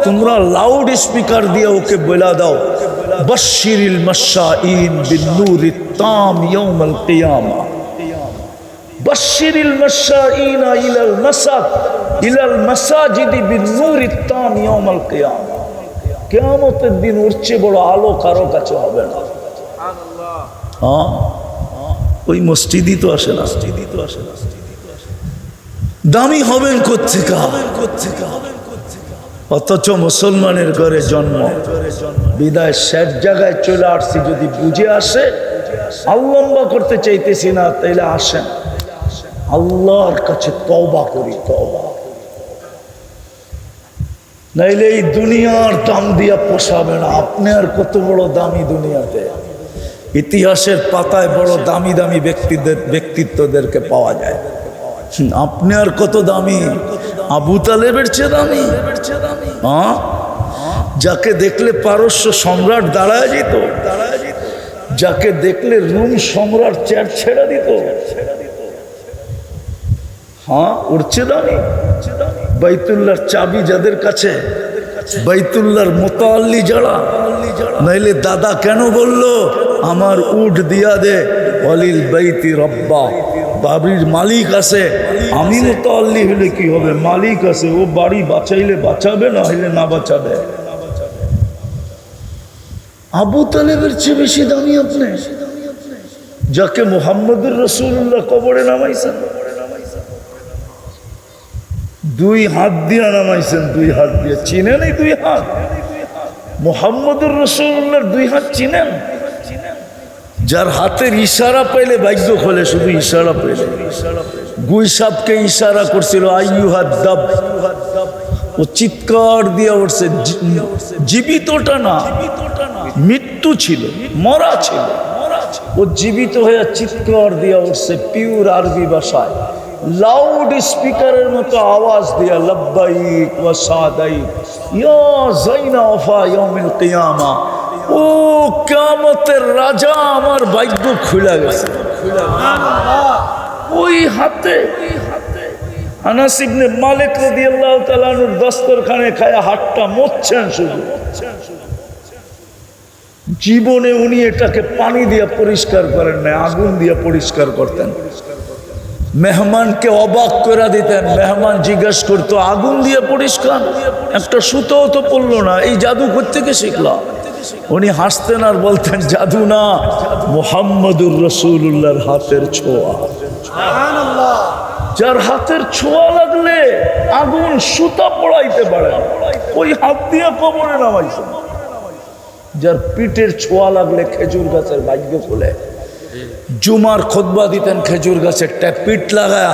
তোমরা লাউড স্পিকার দিয়ে ওকে বলা দাও, বাশশিরিল মাশাঈন বিন-নূরিত তাম ইয়াউমাল কিয়ামা, বাশশিরিল মাশাঈন ইলাল মাসাজিদি বিন-নূরিত তাম ইয়াউমাল কিয়ামা। কিয়ামতের দিন উঠছে বড় আলো কারো কাছে হবে না। হ্যাঁ, ওই মসজিদই তো আসে না, মসজিদই তো আসে না। দামি হবেন কোত্থেকে? অথচ মুসলমানের ঘরে জন্ম, বিদায় শেষ জায়গায় চলে আসছি। যদি বুঝে আসে, আল্লাহ করতে চাইতেছি না, তাইলে আসেন আল্লাহর কাছে তওবা করি, তওবা। নাইলে এই দুনিয়ার দাম দিয়া পোষাবে না। আপনি আর কত বড় দামি দুনিয়াতে, ইতিহাসের পাতায় বড় দামি দামি ব্যক্তিত্বদেরকে পাওয়া যায়। আপনি আর কত দামি? আবু তালেবের চেয়ে দামি? হ্যাঁ, যাকে দেখলে পারস্য সম্রাট দাঁড়ায় যেত, যাকে দেখলে রুম সম্রাট চেয়ার ছেড়ে দিত। হ্যাঁ, ওর চেয়ে দামি? বাইতুল্লাহর চাবি যাদের কাছে, বাইতুল্লাহর মুতাআল্লি যারা, নাইলে দাদা কেন বলল আমার উট দিয়া দে, ওয়ালিল বাইতি রব্বা, বাড়ির মালিক আছে, আমি মুতাআল্লি হলে কি হবে? মালিক আছে, ও বাড়ি বাঁচাইলে বাঁচাবে, না হইলে না বাঁচাবে। আবু তালেবের চেয়ে বেশি দামি আপনি, যাকে মুহাম্মদুর রাসূলুল্লাহ কবরে নামাইছেন, 2 হাত দিয়ে নামাইছেন, 2 হাত দিয়ে। চিনেন এই 2 হাত? মুহাম্মদুর রাসূলুল্লাহর 2 হাত চিনেন? যার হাতের ইশারা পাইলে ভাগ্য খোলে, শুধু ইশারা পাইলে। গুই সাপকে ইশারা করছিল আইয়ুহাদ দাব, ও চিৎকার দিয়ে উঠছে। জীবিতটা না, মৃত্যু ছিল, মরা ছিল, ও জীবিত হয়ে চিৎকার দিয়ে উঠছে পিওর আরবি ভাষায়, লাউড স্পিকারের মতো আওয়াজ দিয়া, লব্বাইক ওয়া সাদাইক ইয়া যাইনা ওয়াফা ইয়াউমিল কিয়ামা। ও কিয়ামতের রাজা, আমার ভাগ্য খুলে গেছে। ওই হাতে আনাস ইবনে মালিক রাদিয়াল্লাহু তাআলা আনহুর দস্তরখানে খায়া হাতটা মুছছেন শুধু। জীবনে উনি এটাকে পানি দিয়ে পরিষ্কার করেন না, আগুন দিয়ে পরিষ্কার করতেন। মেহমানকে অবাক করে দিতেন। মেহমান জিজ্ঞেস করতো, আগুন দিয়ে পরিষ্কার? একটা সুতোও তো পড়লো না, এই জাদু কোত্থেকে শিখলা? উনি হাসতেন আর বলতেন, জাদু না, মুহাম্মদুর রাসূলুল্লাহর হাতের ছোঁয়া। যার হাতের ছোঁয়া লাগলে আগুন সুতা পড়াইতে পারে, ওই হাত দিয়ে কবরে নামাইছে। যার পিঠের ছোঁয়া লাগলে খেজুর গাছের ভাগ্য খুলে। জুমার খুতবা দিতেন খেজুর গাছের পিঠ লাগায়া,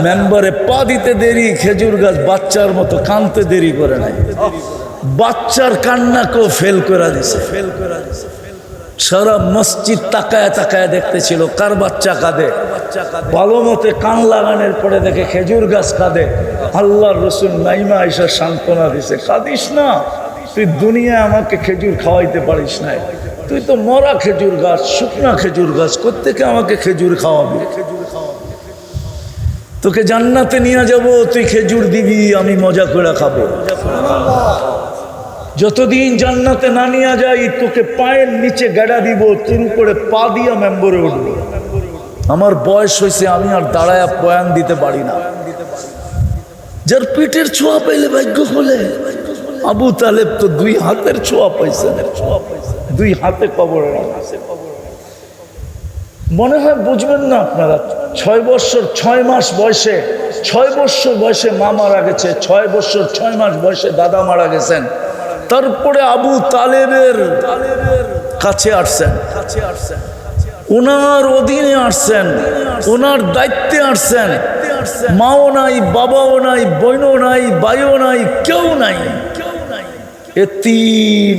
মেম্বারে পা দিতে দেরি, খেজুর গাছ বাচ্চার মতো কানতে দেরি করে নাই। বাচ্চার কান্নাকেও ফেল করে দিছে। সারা মসজিদ তাকায় তাকায় দেখতেছিল কার বাচ্চা কাঁদে। ভালো মতে কান লাগানোর পরে দেখে খেজুর গাছ কাঁদে। আল্লাহর রাসূল নাইমা আয়েশা সান্ত্বনা দিছে, কাঁদিস না, তুই দুনিয়ায় আমাকে খেজুর খাওয়াইতে পারিস নাই, তুই তো মরা খেজুর গাছ, শুকনা খেজুর গাছ, কোত্থেকে আমাকে খেজুর খাওয়াবি? তোকে জান্নাতে নিয়ে যাব, তুই খেজুর দিবি, আমি মজা করে খাবো। যতদিন জান্নাতে না নিয়ে যাই, তোকে পায়ের নিচে গাড়া দিব, তোর উপরে পা দিয়া মেম্বরে উঠবো। আমার বয়স হয়েছে, আমি আর দাঁড়ায় বয়ান দিতে পারি না। যার পিঠের ছোঁয়া পাইলে ভাগ্য খোলে। আবু তালেব তো 2 হাতের ছোঁয়া পাইছে, 2 হাতে কবরে রাখছে। মনে হয় বুঝবেন না আপনারা। 6 বছর 6 মাস বয়সে, 6 বছর বয়সে মা মারা গেছে, 6 বছর 6 মাস বয়সে দাদা মারা গেছেন। তারপরে আবু তালেবের কাছে আসছেন, ওনার অধীনে আসছেন, ওনার দায়িত্বে আসছেন। মাও নাই, বাবাও নাই, বোনও নাই, ভাইও নাই, কেউ নাই। এতিম,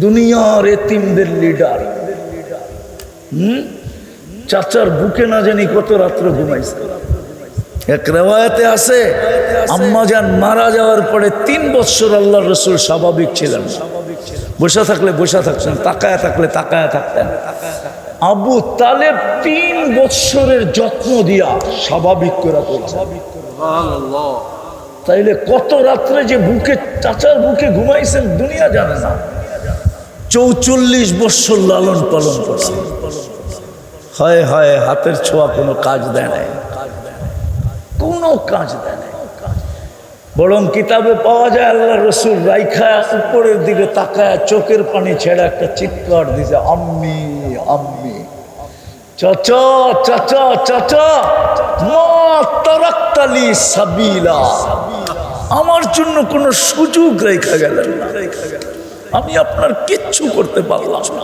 দুনিয়ার এতিমদের লিডার। চাচার বুকে না জানি কত রাত্র ঘুমাইছে। এক রেওয়ায়াতে আছে, আম্মাজান মারা যাওয়ার পরে 3 বছর আল্লাহর রাসূল স্বাভাবিক ছিলেন। বসে থাকলে বসে থাকতেন, তাকায় থাকলে তাকায় থাকতেন। আবু তালেব 3 বছরের যত্ন দিয়া স্বাভাবিক করে তুলছেন। তাইলে কত রাত্রে যে বুকে, চাচার বুকে ঘুমাইছেন দুনিয়া জানে না। 44 বছর লালন পালন করছেন। হায় হায়, হাতের ছোঁয়া কোনো কাজ দেয় নাই, কোনো কাজ দেয় নাই। বরং কিতাবে পাওয়া যায় আল্লাহর রাসূল রাইখা উপরের দিকে তাকায় চোখের পানি ছেড়ে একটা চিৎকার দিছে, আম্মি আম্মি, চাচা চাচা চাচা, মা তারাকতা লি সাবিলা। আমার জন্য কোনো সুযোগ রেখা গেলেন না, আমি আপনার কিচ্ছু করতে পারলাম না।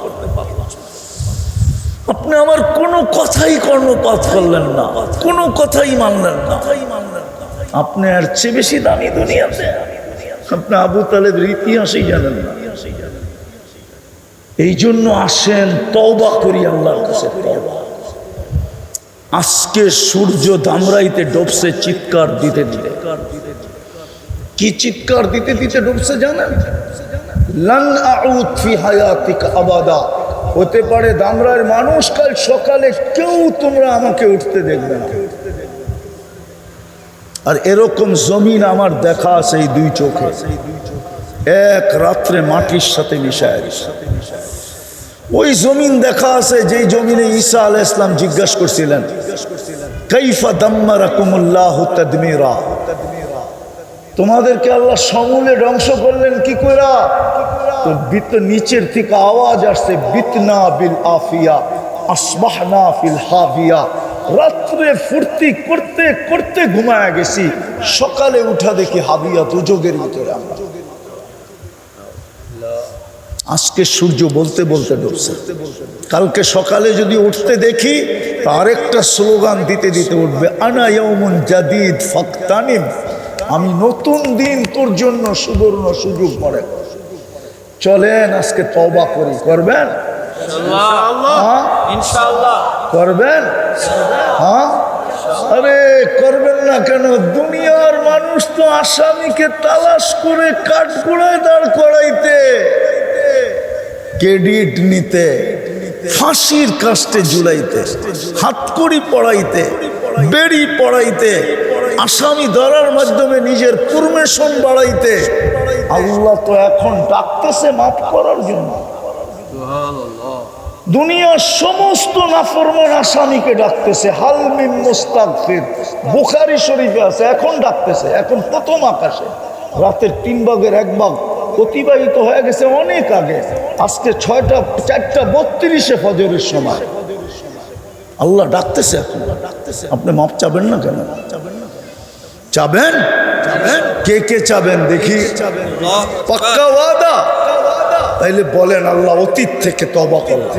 আপনি আমার কোনো কথাই কর্ণপাত করলেন না, কোনো কথাই মানলেন না। আপনি আর চেয়ে বেশি দামি দুনিয়াতে আপনি আবু তালেবের ইতিহাসই জানেন না। এই জন্য আসেন, তওবা করি আল্লাহর কাছে। তওবা। আজকে সূর্য দামরাইতে ডুবছে চিৎকার দিতে দিতে। কি চিৎকার দিতে দিতে ডুবছে জানেন? লান আউদ ফি হায়াতিকা আবাদা। হতে পারে দামরার মানুষ কাল সকালে কেউ তোমরা আমাকে উঠতে দেখবে না। আর এরকম জমিন আমার দেখা আছে এই 2 চোখে। এক রাত্রে মাটির সাথে মিশায় গেছে। ওই জমিন দেখা আছে যেই জমিনে ঈসা আলাইহিস সালাম জিজ্ঞাসা করছিলেন, কাইফা দাম্মারাকুমুল্লাহু তাদমিরা, তোমাদেরকে আল্লাহ সমূলে ধ্বংস করলেন কি কইরা? তো নিচের থেকে আওয়াজ আসছে, বিতনা বিল আফিয়া আসবাহনা ফিল হাবিয়া। রাত্রে ফুর্তি করতে করতে ঘুমায় গেছি, সকালে উঠা দেখি হাবিয়া দুজগের ভিতরে আমরা। আজকে সূর্য বলতে বলতে ডুবছে, কালকে সকালে যদি উঠতে দেখি তো আরেকটা স্লোগান দিতে দিতে উঠবে, আনা ইয়াউমুন জাদিদ ফাকতানিম, আমি নতুন দিন তোর জন্য সুবর্ণ সুযোগ মনে করি। চলেন আজকে তওবা করি। করবেন ইনশাআল্লাহ? করবেন? হ্যাঁ, আরে করবেন না কেন? দুনিয়ার মানুষ তো আসামিকে তালাশ করে কাঠগোড়ায় দাঁড় করাইতে, ক্রেডিট নিতে, ফাঁসির কাস্টে ঝুলাইতে, হাতকড়ি পড়াইতে বেড়ি পড়াইতে, আসামি ধরার মাধ্যমে নিজের পরমিশন বাড়াইতে, আল্লাহ তো এখন ডাকতেছে মাফ করার জন্য। দুনিয়ার সমস্ত নাফরমান আসামিকে ডাকতেছে, হাল মিন মুস্তাগফির, বুখারী শরীফে আছে। এখন ডাকতেছে, এখন প্রথম আকাশে রাতের 3 ভাগের 1 ভাগ অতিবাহিত হয়ে গেছে অনেক আগে। আজকে 4:32 ফজরের সময় আল্লাহ ডাকতেছে। এখন আপনি মাপ চাবেন না কেন? চাবেন? কে কে চাবেন দেখি? পাক্কা ওয়াদা? তাইলে বলেন আল্লাহ অতীত থেকে তওবা করলাম।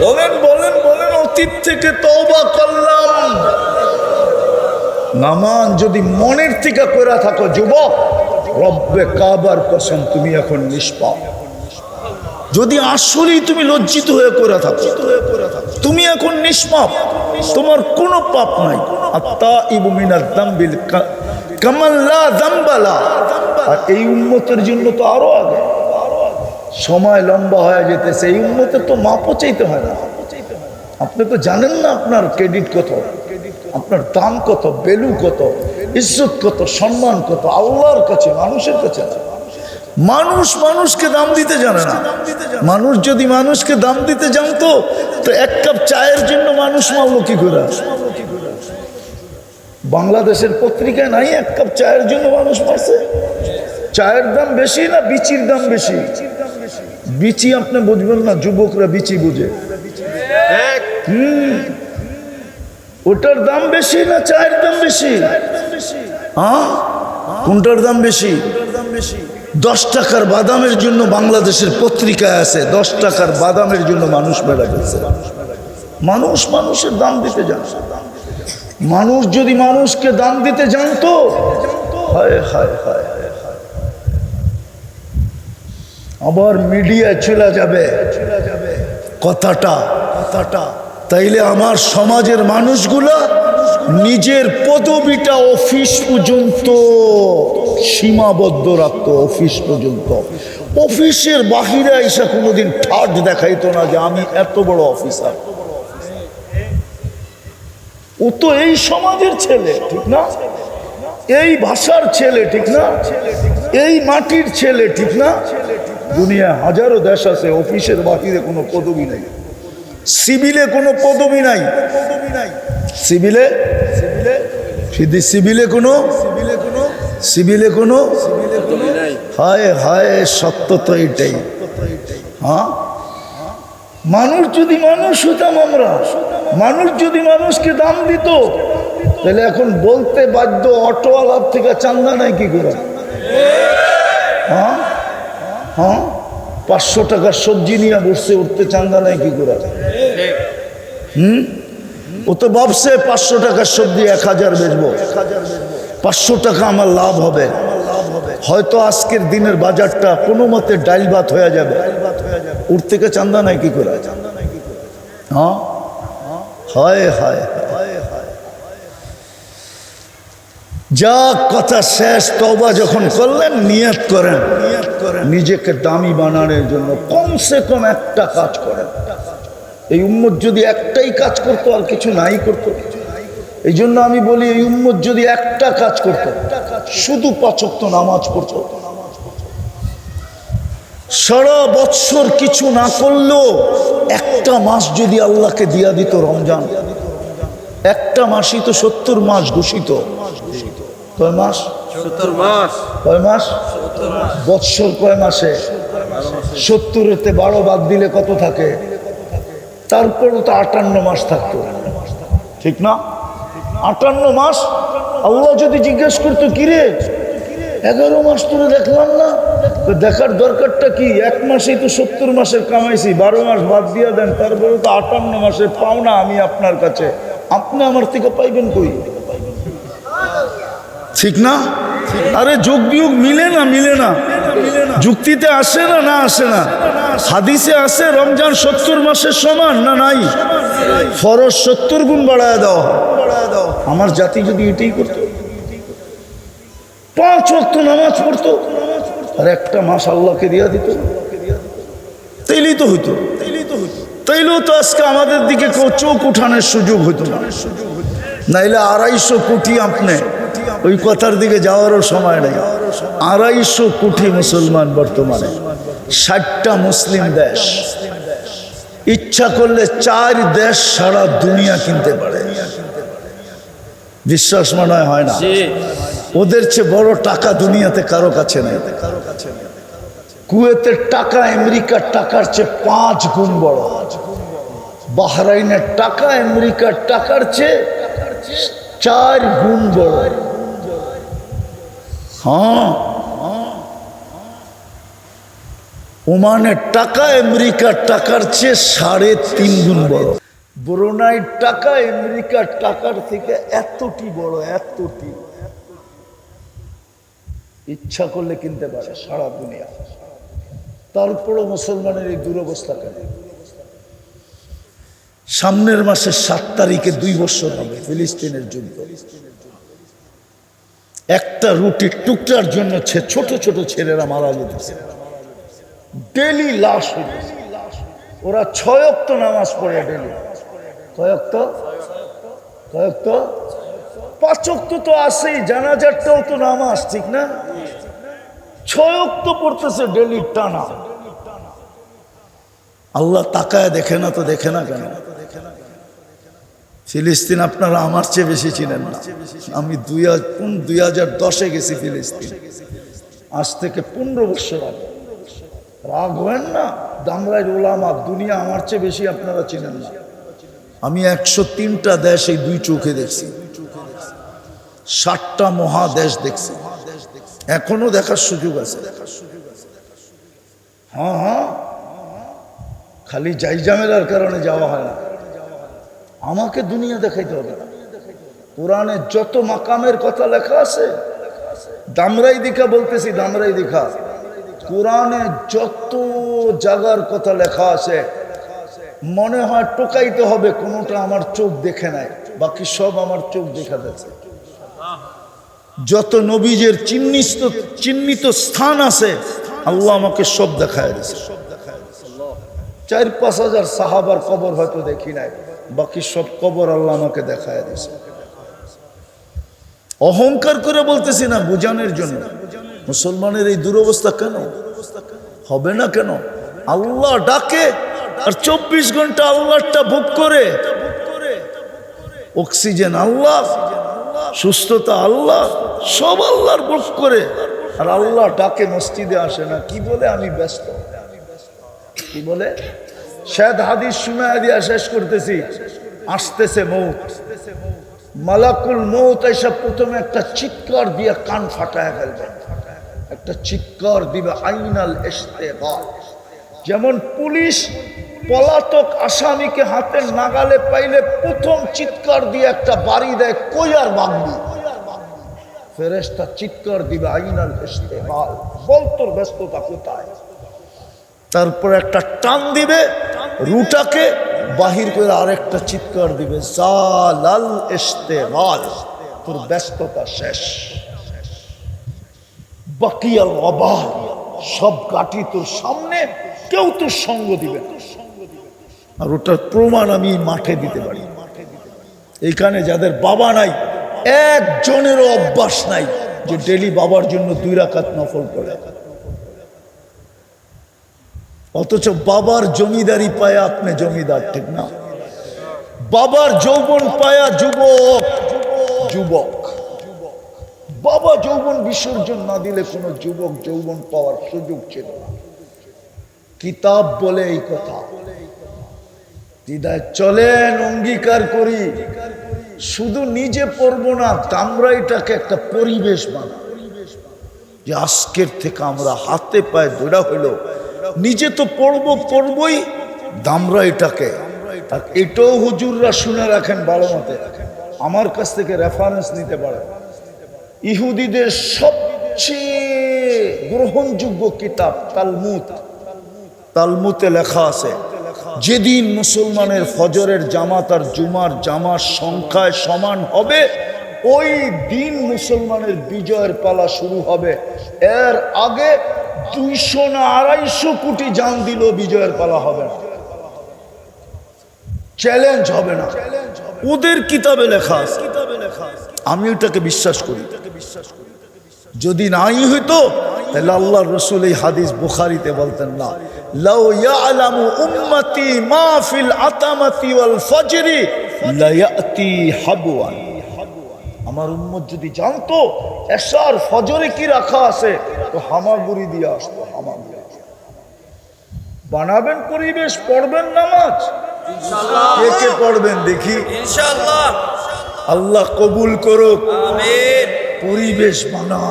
বলেন বলেন বলেন, অতীত থেকে তওবা করলাম। নামান যদি মনের থেকে করে থাকো যুবক, রব্বে কাবার কসম তুমি এখন নিষ্পাপ। যদি আসলেই তুমি লজ্জিত হয়ে করে থাকো, তুমি এখন নিষ্পাপ, তোমার কোনো পাপ নাই। আত্তাইবু মিনাজ যামবিল কামান লা যামবা লা। আর এই উম্মতের জন্য তো আরো আগে সময় লম্বা হয়ে যেতেছে। এই উম্মতের তো মাপও চাইতে হয় না। আপনি তো জানেন না আপনার ক্রেডিট কত, আপনার দাম কত, ভ্যালু কত, ইজ্জত কত, সম্মান কত আল্লাহর কাছে, মানুষের কাছে না। মানুষ মানুষকে দাম দিতে জানে না। মানুষ যদি মানুষকে দাম দিতে জানতো তো 1 কাপ চায়ের জন্য মানুষ মারলো কি করে? বাংলাদেশের পত্রিকায় নাই 1 কাপ চায়ের জন্য মানুষ মারছে? চায়ের দাম বেশি না বিচির দাম বেশি? বিচি আপনি বুঝবেন না, যুবকরা বিচি বুঝে। ওটার দাম বেশি না চায়ের দাম বেশি? হ্যাঁ, কোনটার দাম বেশি? 10 টাকার বাদামের জন্য বাংলাদেশের পত্রিকায় আছে 10 টাকার বাদামের জন্য মানুষ মেরা গেছে। মানুষ মানুষের দাম দিতে জানে। মানুষ যদি মানুষকে দাম দিতে জানতো, হায় হায় হায়, আবার মিডিয়ায় চলে যাবে কথাটা, তাইলে আমার সমাজের মানুষগুলা নিজের পদবিটা অফিস পর্যন্ত সীমাবদ্ধ রাখতো। অফিস পর্যন্ত, অফিসের বাহিরে এসে কোনোদিন ঠাট দেখাইতো না যে আমি এত বড় অফিসার। ও তো এই সমাজের ছেলে, ঠিক না? এই ভাষার ছেলে, ঠিক না? এই মাটির ছেলে, ঠিক না? দুনিয়ায় হাজারো দেশ আছে অফিসের বাহিরে কোনো পদবি নাই, সিভিলে কোনো পদবি নাই। সিভিলে কোনো হায় হায়, সত্য তো এটাই। হ্যাঁ, মানুষ যদি মানুষ হতাম আমরা, মানুষ যদি মানুষকে দাম দিত, তাহলে এখন বলতে বাধ্য অটোওয়ালার থেকে চান্দা নাই কি করে? হ্যাঁ হ্যাঁ, 500 টাকার সবজি নিয়ে বসছে, উঠতে চান্দা নাই কি করে? ও তো ভাবছে 500 টাকার সবজি 1000 বেচবো, 500 টাকা আমার লাভ হবে। হয়তো আজকের দিনের বাজারটা কোনো মতে ডাইল ভাত হয়ে যাবে, উঠ থেকে চান্দা নাই কি করে? হ্যাঁ, হায় হায়, যা কথা শেষ। তওবা যখন করলেন, নিয়ত করেন নিজেকে দামি বানানোর জন্য কমসে কম একটা কাজ করেন। এই উম্মত যদি একটাই কাজ করতো, আর কিছু নাই করতো। এই জন্য আমি বলি, এই উম্মত যদি একটা কাজ করতো, শুধু 5 ওয়াক্ত নামাজ পড়তো, সারা বৎসর কিছু না করলেও একটা মাস যদি আল্লাহকে দিয়া দিত, রমজান একটা মাসই তো 70 মাস ঘোষিত। কয় মাস? 70 মাস। কয় মাস? বৎসর কয় মাসে? 70-এতে 12 বাদ দিলে কত থাকে? তারপরও তো 58 মাস থাকতো, ঠিক না? 58 মাস। আল্লাহ যদি জিজ্ঞেস করতো, কিরে 11 মাস তোরে দেখলাম না, তো দেখার দরকারটা কি? 1 মাসেই তো 70 মাসের কামাইছি, 12 মাস বাদ দিয়া দেন, তারপরে তো 58 মাসের পাওনা আমি আপনার কাছে, আপনি আমার থেকে পাইবেন কই? ঠিক না? আরে যোগ বিয়োগ মিলে না, মিলে না, যুক্তিতে আসে না, না আসে না। হাদিসে আছে রমজান 70 মাসের সমান, না নাই? ফরজ 70 গুণ বাড়ায় দাও। আমার জাতি যদি এটাই করতো, 5 ওয়াক্ত নামাজ পড়তো, আর একটা মাস আল্লাহকে দিয়া দিত, তাইলেই তো হইতো। তাইলেও তো আজকে আমাদের দিকে কেউ চোখ উঠানোর সুযোগ হইতো না। নাইলে 250 কোটি। আপনি ওই কথার দিকে যাওয়ারও সময় নেই। 250 কোটি মুসলমান বর্তমানে, 60টা মুসলিম দেশ। ইচ্ছা করলে 4 দেশ সারা দুনিয়া কিনতে পারে। বিশ্বাস মনে হয় না? ওদের চেয়ে বড় টাকা দুনিয়াতে কারো কাছে নেই। কুয়েতের টাকা আমেরিকার টাকার চেয়ে 5 গুণ বড়। বাহরাইনের টাকা আমেরিকার টাকার চেয়ে 4 গুণ বড়। হ্যাঁ, ওমানের টাকা আমেরিকার টাকার চেয়ে 3.5 গুণ বড়। ব্রুনাইয়ের টাকা আমেরিকার টাকার থেকে এতটি বড়, এতটি। ইচ্ছা করলে কিনতে পারে সারা দুনিয়া। তারপরও মুসলমানের এই দুরবস্থা কেন? সামনের মাসের 7 তারিখে 2 বছর হবে ফিলিস্তিনের যুদ্ধ। একটা রুটির টুকরার জন্য ছোট ছোট ছেলেরা মারা যেতেছে, ডেলি লাশ হইতেছে। ওরা 6 ওয়াক্ত নামাজ পড়ে ডেলি। কয় ওয়াক্ত? 5 ওয়াক্ত তো আছেই, জানাজারটাও তো নামাজ, ঠিক না? 6 ওয়াক্ত পড়তেছে ডেলি টানা। আল্লাহ তাকায় দেখে না তো দেখে না কেন? ফিলিস্তিন আপনারা আমার চেয়ে বেশি চিনেন না। আমি 2010-এ গেছি ফিলিস্তিন, আজ থেকে 15 বছর আগে। রাগ হবেন না, দামরাই ওলামা, দুনিয়া আমার চেয়ে বেশি আপনারা চিনেন না। আমি 103টা দেশ এই 2 চোখে দেখছি, 7টা মহাদেশ দেখছি, এখনো দেখার সুযোগ আছে। হ্যাঁ, খালি জাইজামেলার কারণে যাওয়া হয় না। আমাকে দুনিয়া দেখাইতে হবে না। কোরআনে যত মাকামের কথা লেখা আছে, দামরাই দেখা বলতেছি, দামরাই দেখা, কোরআনে যত জায়গার কথা লেখা আছে, মনে হয় টোকাইতে হবে কোনোটা আমার চোখ দেখে নাই, বাকি সব আমার চোখ দেখা যাচ্ছে। যত নবীজের চিহ্নিত স্থান আছে, আল্লাহ আমাকে সব দেখায় দিয়েছে। 4-5 হাজার সাহাবার কবর হয়তো দেখি নাই, বাকি সব কবর আল্লাহ আমাকে দেখায় দিয়েছে। অহংকার করে বলতেছি না, বুঝানোর জন্য। মুসলমানের এই দুরবস্থা কেন হবে না? কেন? আল্লাহ ডাকে আর 24 ঘন্টা আল্লাহটা ভোগ করে। অক্সিজেন আল্লাহ, সুস্থতা আল্লাহ, সব আল্লাহর ভোগ করে। আর আল্লাহ ডাকে, মসজিদে আসে না। কি বলে? আমি ব্যস্ত। কি বলে? শায়দ হাদিস শুনায় দিয়া শেষ করতেছি। আসতেছে মৌত, মালাকুল মৌত এসে প্রথমে একটা চিৎকার দিয়ে কান ফাটায় ফেলবে। একটা চিৎকার দিবে, আইনাল ইশতিগাল। যেমন পুলিশ পলাতক আসামিকে হাতের নাগালে পাইলে প্রথম চিৎকার দিয়ে একটা বাড়ি দেয়, কই আর ভাগবি। ফেরেশতা চিৎকার দিবে, আইনাল ইশতিগাল, বল তোর ব্যস্ততা কোথায়। তারপর একটা টান দিবে, রুটাকে বাহির করে আরেকটা চিৎকার দিবে, জালাল ইশতিগাল, তোর ব্যস্ততা শেষ। বাকিয়াল ওয়াবাল, সব গাঠি তোর সামনে, কেউ তোর সঙ্গ দিবে না। আর ওটার প্রমাণ আমি মাঠে দিতে পারি। এইখানে যাদের বাবা নাই, একজনেরও অভ্যাস নাই যে ডেলি বাবার জন্য 2 রাকাত নফল পড়ে। অথচ বাবার জমিদারি পায়া আপনি জমিদার, ঠিক না? বাবার যৌবন পায়া যুবক। বাবা যৌবন বিসর্জন না দিলে কোনো যুবক যৌবন পাওয়ার সুযোগ ছিল না। কিতাব বলে এই কথা। দিদায় চলেন, অঙ্গীকার করি, শুধু নিজে পড়বো না, আমরা এটাকে একটা পরিবেশ বানাই যে আজকের থেকে আমরা হাতে পায়ে ধরা হইল, নিজে তো পড়বই, দামরা এটাকে। আর এটাও হুজুররা শুনে রাখেন ভালো মতে, আমার কাছ থেকে রেফারেন্স নিতে পারেন। ইহুদিদের সবচেয়ে গ্রহণযোগ্য কিতাব তালমুদ। তালমুদে লেখা আছে, যেদিন মুসলমানের ফজরের জামাত আর জুমার জামার সংখ্যায় সমান হবে, ওই দিন মুসলমানের বিজয়ের পালা শুরু হবে। এর আগে 200 না 250 কোটি জান দিল, বিজয়ের পালা হবে না। চ্যালেঞ্জ হবে না, ওদের কিতাবে লেখা আছে, আমি ওটাকে বিশ্বাস করি। যদি নাই হইতো তাহলে আল্লাহর রাসূল এই হাদিস বুখারীতে বলতেন না, লাউ ইয়ালামু উম্মতি মা ফিল আতামাতি ওয়াল ফজরি লা ইয়াতি হাবওয়ান। আমার উম্মত যদি জানতো এশার ফজরে কি রাখা আছে তো হামাগুড়ি দিয়ে আসতো। হামাগুড়ি বানাবেন পরিবেশ, পড়বেন নামাজ, কে কে পড়বেন দেখি ইনশাআল্লাহ। আল্লাহ কবুল করুক। আমিন। পরিবেশ বানা,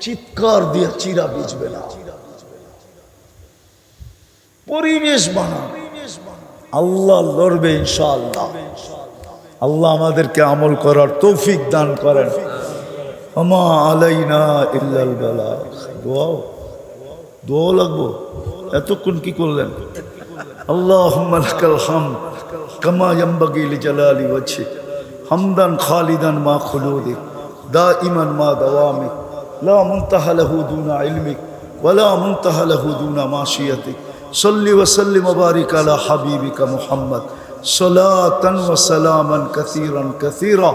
চিৎকার দিয়ে চিরা বিজবে না। পরিবেশ বানা, আল্লাহ লড়বে ইনশাআল্লাহ। আল্লাহ আমাদেরকে আমল করার তৌফিক দান করেন। আমা আলাইনা ইল্লাল বালাগ। দোয়া লাগবো, এতক্ষণ কি করলেন? আল্লাহুম্মা লাকাল হামদ কামা ইয়ানবাগি লিজালালি ওয়াজহিক হামদান খালিদান মা খুলুদিক দাইমান মা দাওয়ামিক লা মুনতাহা লাহু দুনা ইলমিক ওয়ালা মুনতাহা লাহু দুনা মাশিয়াতিক সাল্লি ওয়া সাল্লিম ওয়া বারিক আলা হাবিবিকা মুহাম্মদ সালাতান ওয়া সালামান কাসীরান কাসীরা।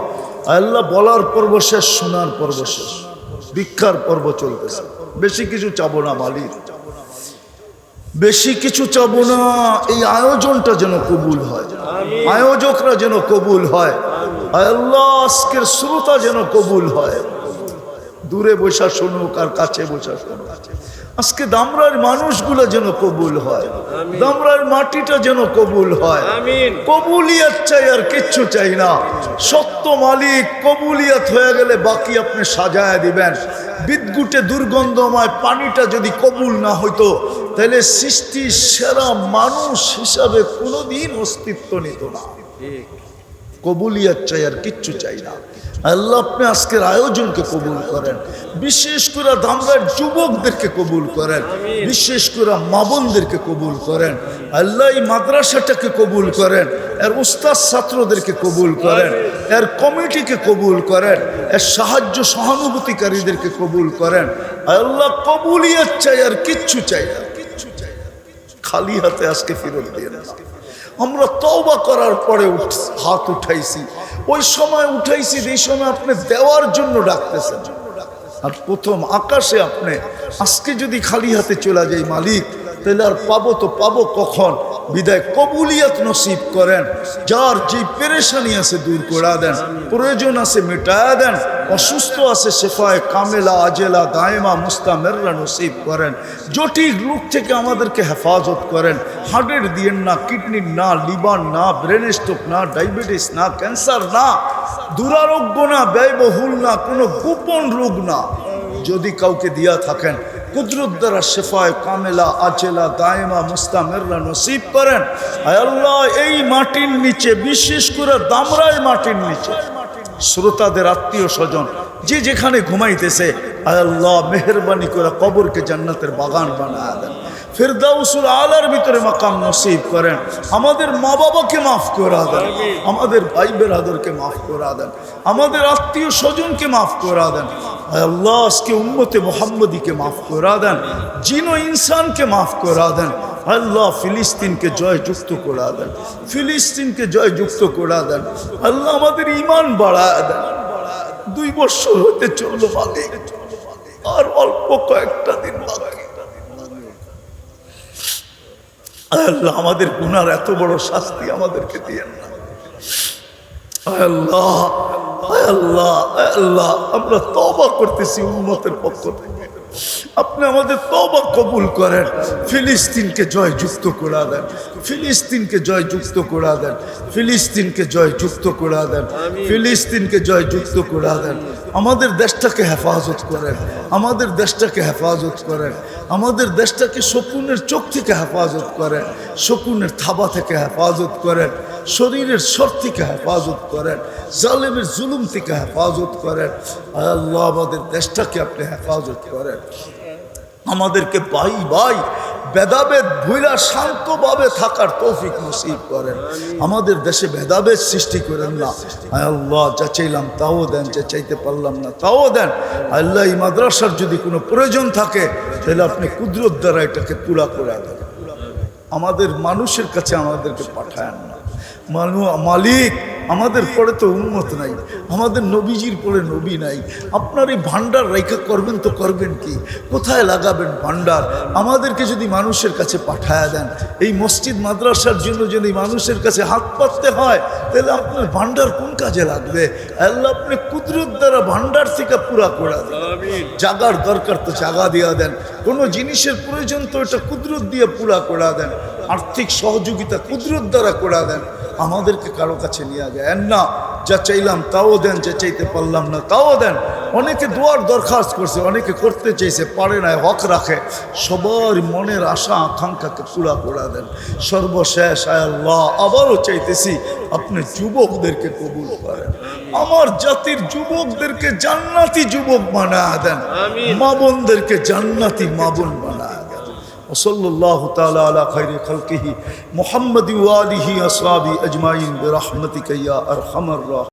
আল্লাহ বলার পর্ব শেষ, শোনার পর্ব শেষ, ভিক্ষার পর্ব চলতেছে। বেশি কিছু চাবো না মালিক, বেশি কিছু চাবো না। এই আয়োজনটা যেন কবুল হয়, আয়োজকরা যেন কবুল হয়, আল্লাহ আজকের শ্রোতা যেন কবুল হয়। দূরে বসা শুনুক আর কাছে বসা শুনুক, আজকে দামরার মানুষগুলো যেন কবুল হয়, দামরার মাটিটা যেন কবুল হয়। কবুলিয়াত চাই, আর কিচ্ছু চাই না। সত্য মালিক কবুলিয়াত হয়ে গেলে বাকি আপনি সাজায় দিবেন। বিদ্যুটে দুর্গন্ধময় পানিটা যদি কবুল না হইতো তাহলে সৃষ্টির সেরা মানুষ হিসাবে কোনোদিন অস্তিত্ব নিত না। কবুলিয়াত চাই, আর কিচ্ছু চাই না। আল্লাহ আপনি আজকের আয়োজনকে কবুল করেন, বিশেষ করে ধামরার যুবকদেরকে কবুল করেন, বিশেষ করে মা বোনদেরকে কবুল করেন। আল্লাহ এই মাদ্রাসাটাকে কবুল করেন, এর উস্তাদ ছাত্রদেরকে কবুল করেন, এর কমিটিকে কবুল করেন, এর সাহায্য সহানুভূতিকারীদেরকে কবুল করেন। আল্লাহ কবুলিয়াত চাই, আর কিচ্ছু চাই না। খালি হাতে আজকে ফিরত দিয়ে না। আমরা তওবা করার পরে হাত উঠাইছি, ওই সময় উঠাইছি যে সময় আপনি দেওয়ার জন্য ডাকতেছেন। আর প্রথম আকাশে আপনি আজকে যদি খালি হাতে চলে যাই মালিক, তাহলে আর পাবো তো পাবো কখন? বিদায় কবুলিয়াত নসিব করেন। যার যে পেরেশানি আছে দূর করে দেন, প্রয়োজন আছে মিটায়া দেন, অসুস্থ আছে শেফায়ে কামেলা আজেলা দায়েমা মুস্তামেররা নসিব করেন। জটিল রোগ থেকে আমাদেরকে হেফাজত করেন। হার্টের দিয়েন না, কিডনির না, লিভার না, ব্রেন স্ট্রোক না, ডায়াবেটিস না, ক্যান্সার না, দুরারোগ্য না, ব্যয়বহুল না, কোনো গোপন রোগ না। যদি কাউকে দিয়া থাকেন কুদরত দ্বারা শেফায়ে কামেলা আজেলা দায়েমা মুস্তামেররা নসিব করেন। আয় আল্লাহ এই মাটির নিচে, বিশেষ করে দামরাই মাটির নিচে শ্রোতাদের আত্মীয় স্বজন যে যেখানে ঘুমাইতেছে, আয় আল্লাহ মেহেরবানি করে কবরকে জান্নাতের বাগান বানায় দেন। ফিরদাউসুল আলার ভিতরে মাকাম নসিব করেন। আমাদের মা বাবাকে মাফ করে দেন, আমাদের ভাই বেরাদরকে মাফ করে দেন, আমাদের আত্মীয় স্বজনকে মাফ করে দেন। আল্লাহ আজকে উম্মতে মুহাম্মদীকে মাফ করে দেন, জিন ও ইনসানকে মাফ করে দেন। আল্লাহ ফিলিস্তিনকে জয়যুক্ত করে দেন, ফিলিস্তিনকে জয়যুক্ত করে দেন। আল্লাহ আমাদের ঈমান বাড়ায় দেন। 2 বছর হতে চললো মালিক, আর অল্প কয়েকটা দিন বাকি। আল্লাহ আমাদের গুনার এত বড় শাস্তি আমাদেরকে দিয়েন না। আল্লাহ আল্লাহ আল্লাহ আমরা তওবা করতেছি উম্মতের পক্ষ থেকে, আপনি আমাদের তওবা কবুল করেন। ফিলিস্তিনকে জয়যুক্ত করে দেন, ফিলিস্তিনকে জয়যুক্ত করে দেন, ফিলিস্তিনকে জয়যুক্ত করে দেন, ফিলিস্তিনকে জয়যুক্ত করে দেন। আমাদের দেশটাকে হেফাজত করেন, আমাদের দেশটাকে হেফাজত করেন, আমাদের দেশটাকে শকুনের চোখ থেকে হেফাজত করেন, শকুনের থাবা থেকে হেফাজত করেন, শরীরের সর থেকে হেফাজত করেন, জালেমের জুলুম থেকে হেফাজত করেন। আল্লাহ আমাদের দেশটাকে আপনি হেফাজত করেন। আমাদেরকে ভাই ভাই ভেদাভেদ ভুইলা শান্তভাবে থাকার তৌফিক নসিব করেন। আমাদের দেশে ভেদাভেদ সৃষ্টি করেন না। আল্লাহ যা চাইলাম তাও দেন, যা চাইতে পারলাম না তাও দেন। আল্লাহ এই মাদ্রাসার যদি কোনো প্রয়োজন থাকে তাহলে আপনি কুদরত দ্বারা এটাকে পুরা করে দেন। আমাদের মানুষের কাছে আমাদেরকে পাঠায়েন না। মালিক আমাদের পরে তো উম্মত নাই, আমাদের নবীজির পরে নবী নাই, আপনার এই ভান্ডার রেখা করবেন তো করবেন কি, কোথায় লাগাবেন ভান্ডার? আমাদেরকে যদি মানুষের কাছে পাঠায়া দেন, এই মসজিদ মাদ্রাসার জন্য যদি মানুষের কাছে হাত পাততে হয়, তাহলে আপনার ভান্ডার কোন কাজে লাগবে? আল্লাহ আপনি কুদরত দ্বারা ভান্ডার থেকে পুরা করে দেন। জাগার দরকার তো জাগা দিয়া দেন, কোনো জিনিসের প্রয়োজন তো এটা কুদরত দিয়ে পুরা করে দেন, আর্থিক সহযোগিতা কুদরত দ্বারা করে দেন। আমাদেরকে কারো কাছে নিয়ে গেন না, যা চাইলাম তাও দেন, যা চাইতে পারলাম না তাও দেন। অনেকে দোয়ার দরখাস্ত করছে, অনেকে করতে চাইছে পারে না, হক রাখে। সবার মনের আশা আকাঙ্ক্ষাকে পুরা করে দেন। সর্বশেষ আয় আল্লাহ আবারও চাইতেছি আপনি যুবকদেরকে কবুল করেন, আমার জাতির যুবকদেরকে জান্নাতি যুবক বানায় দেন, মা বোনদেরকে জান্নাতি মা বোন বানায় দেন। وصلى الله تعالى على خير خلقه محمد وآله أصحابه أجمعين برحمتك يا أرحم الراحمين.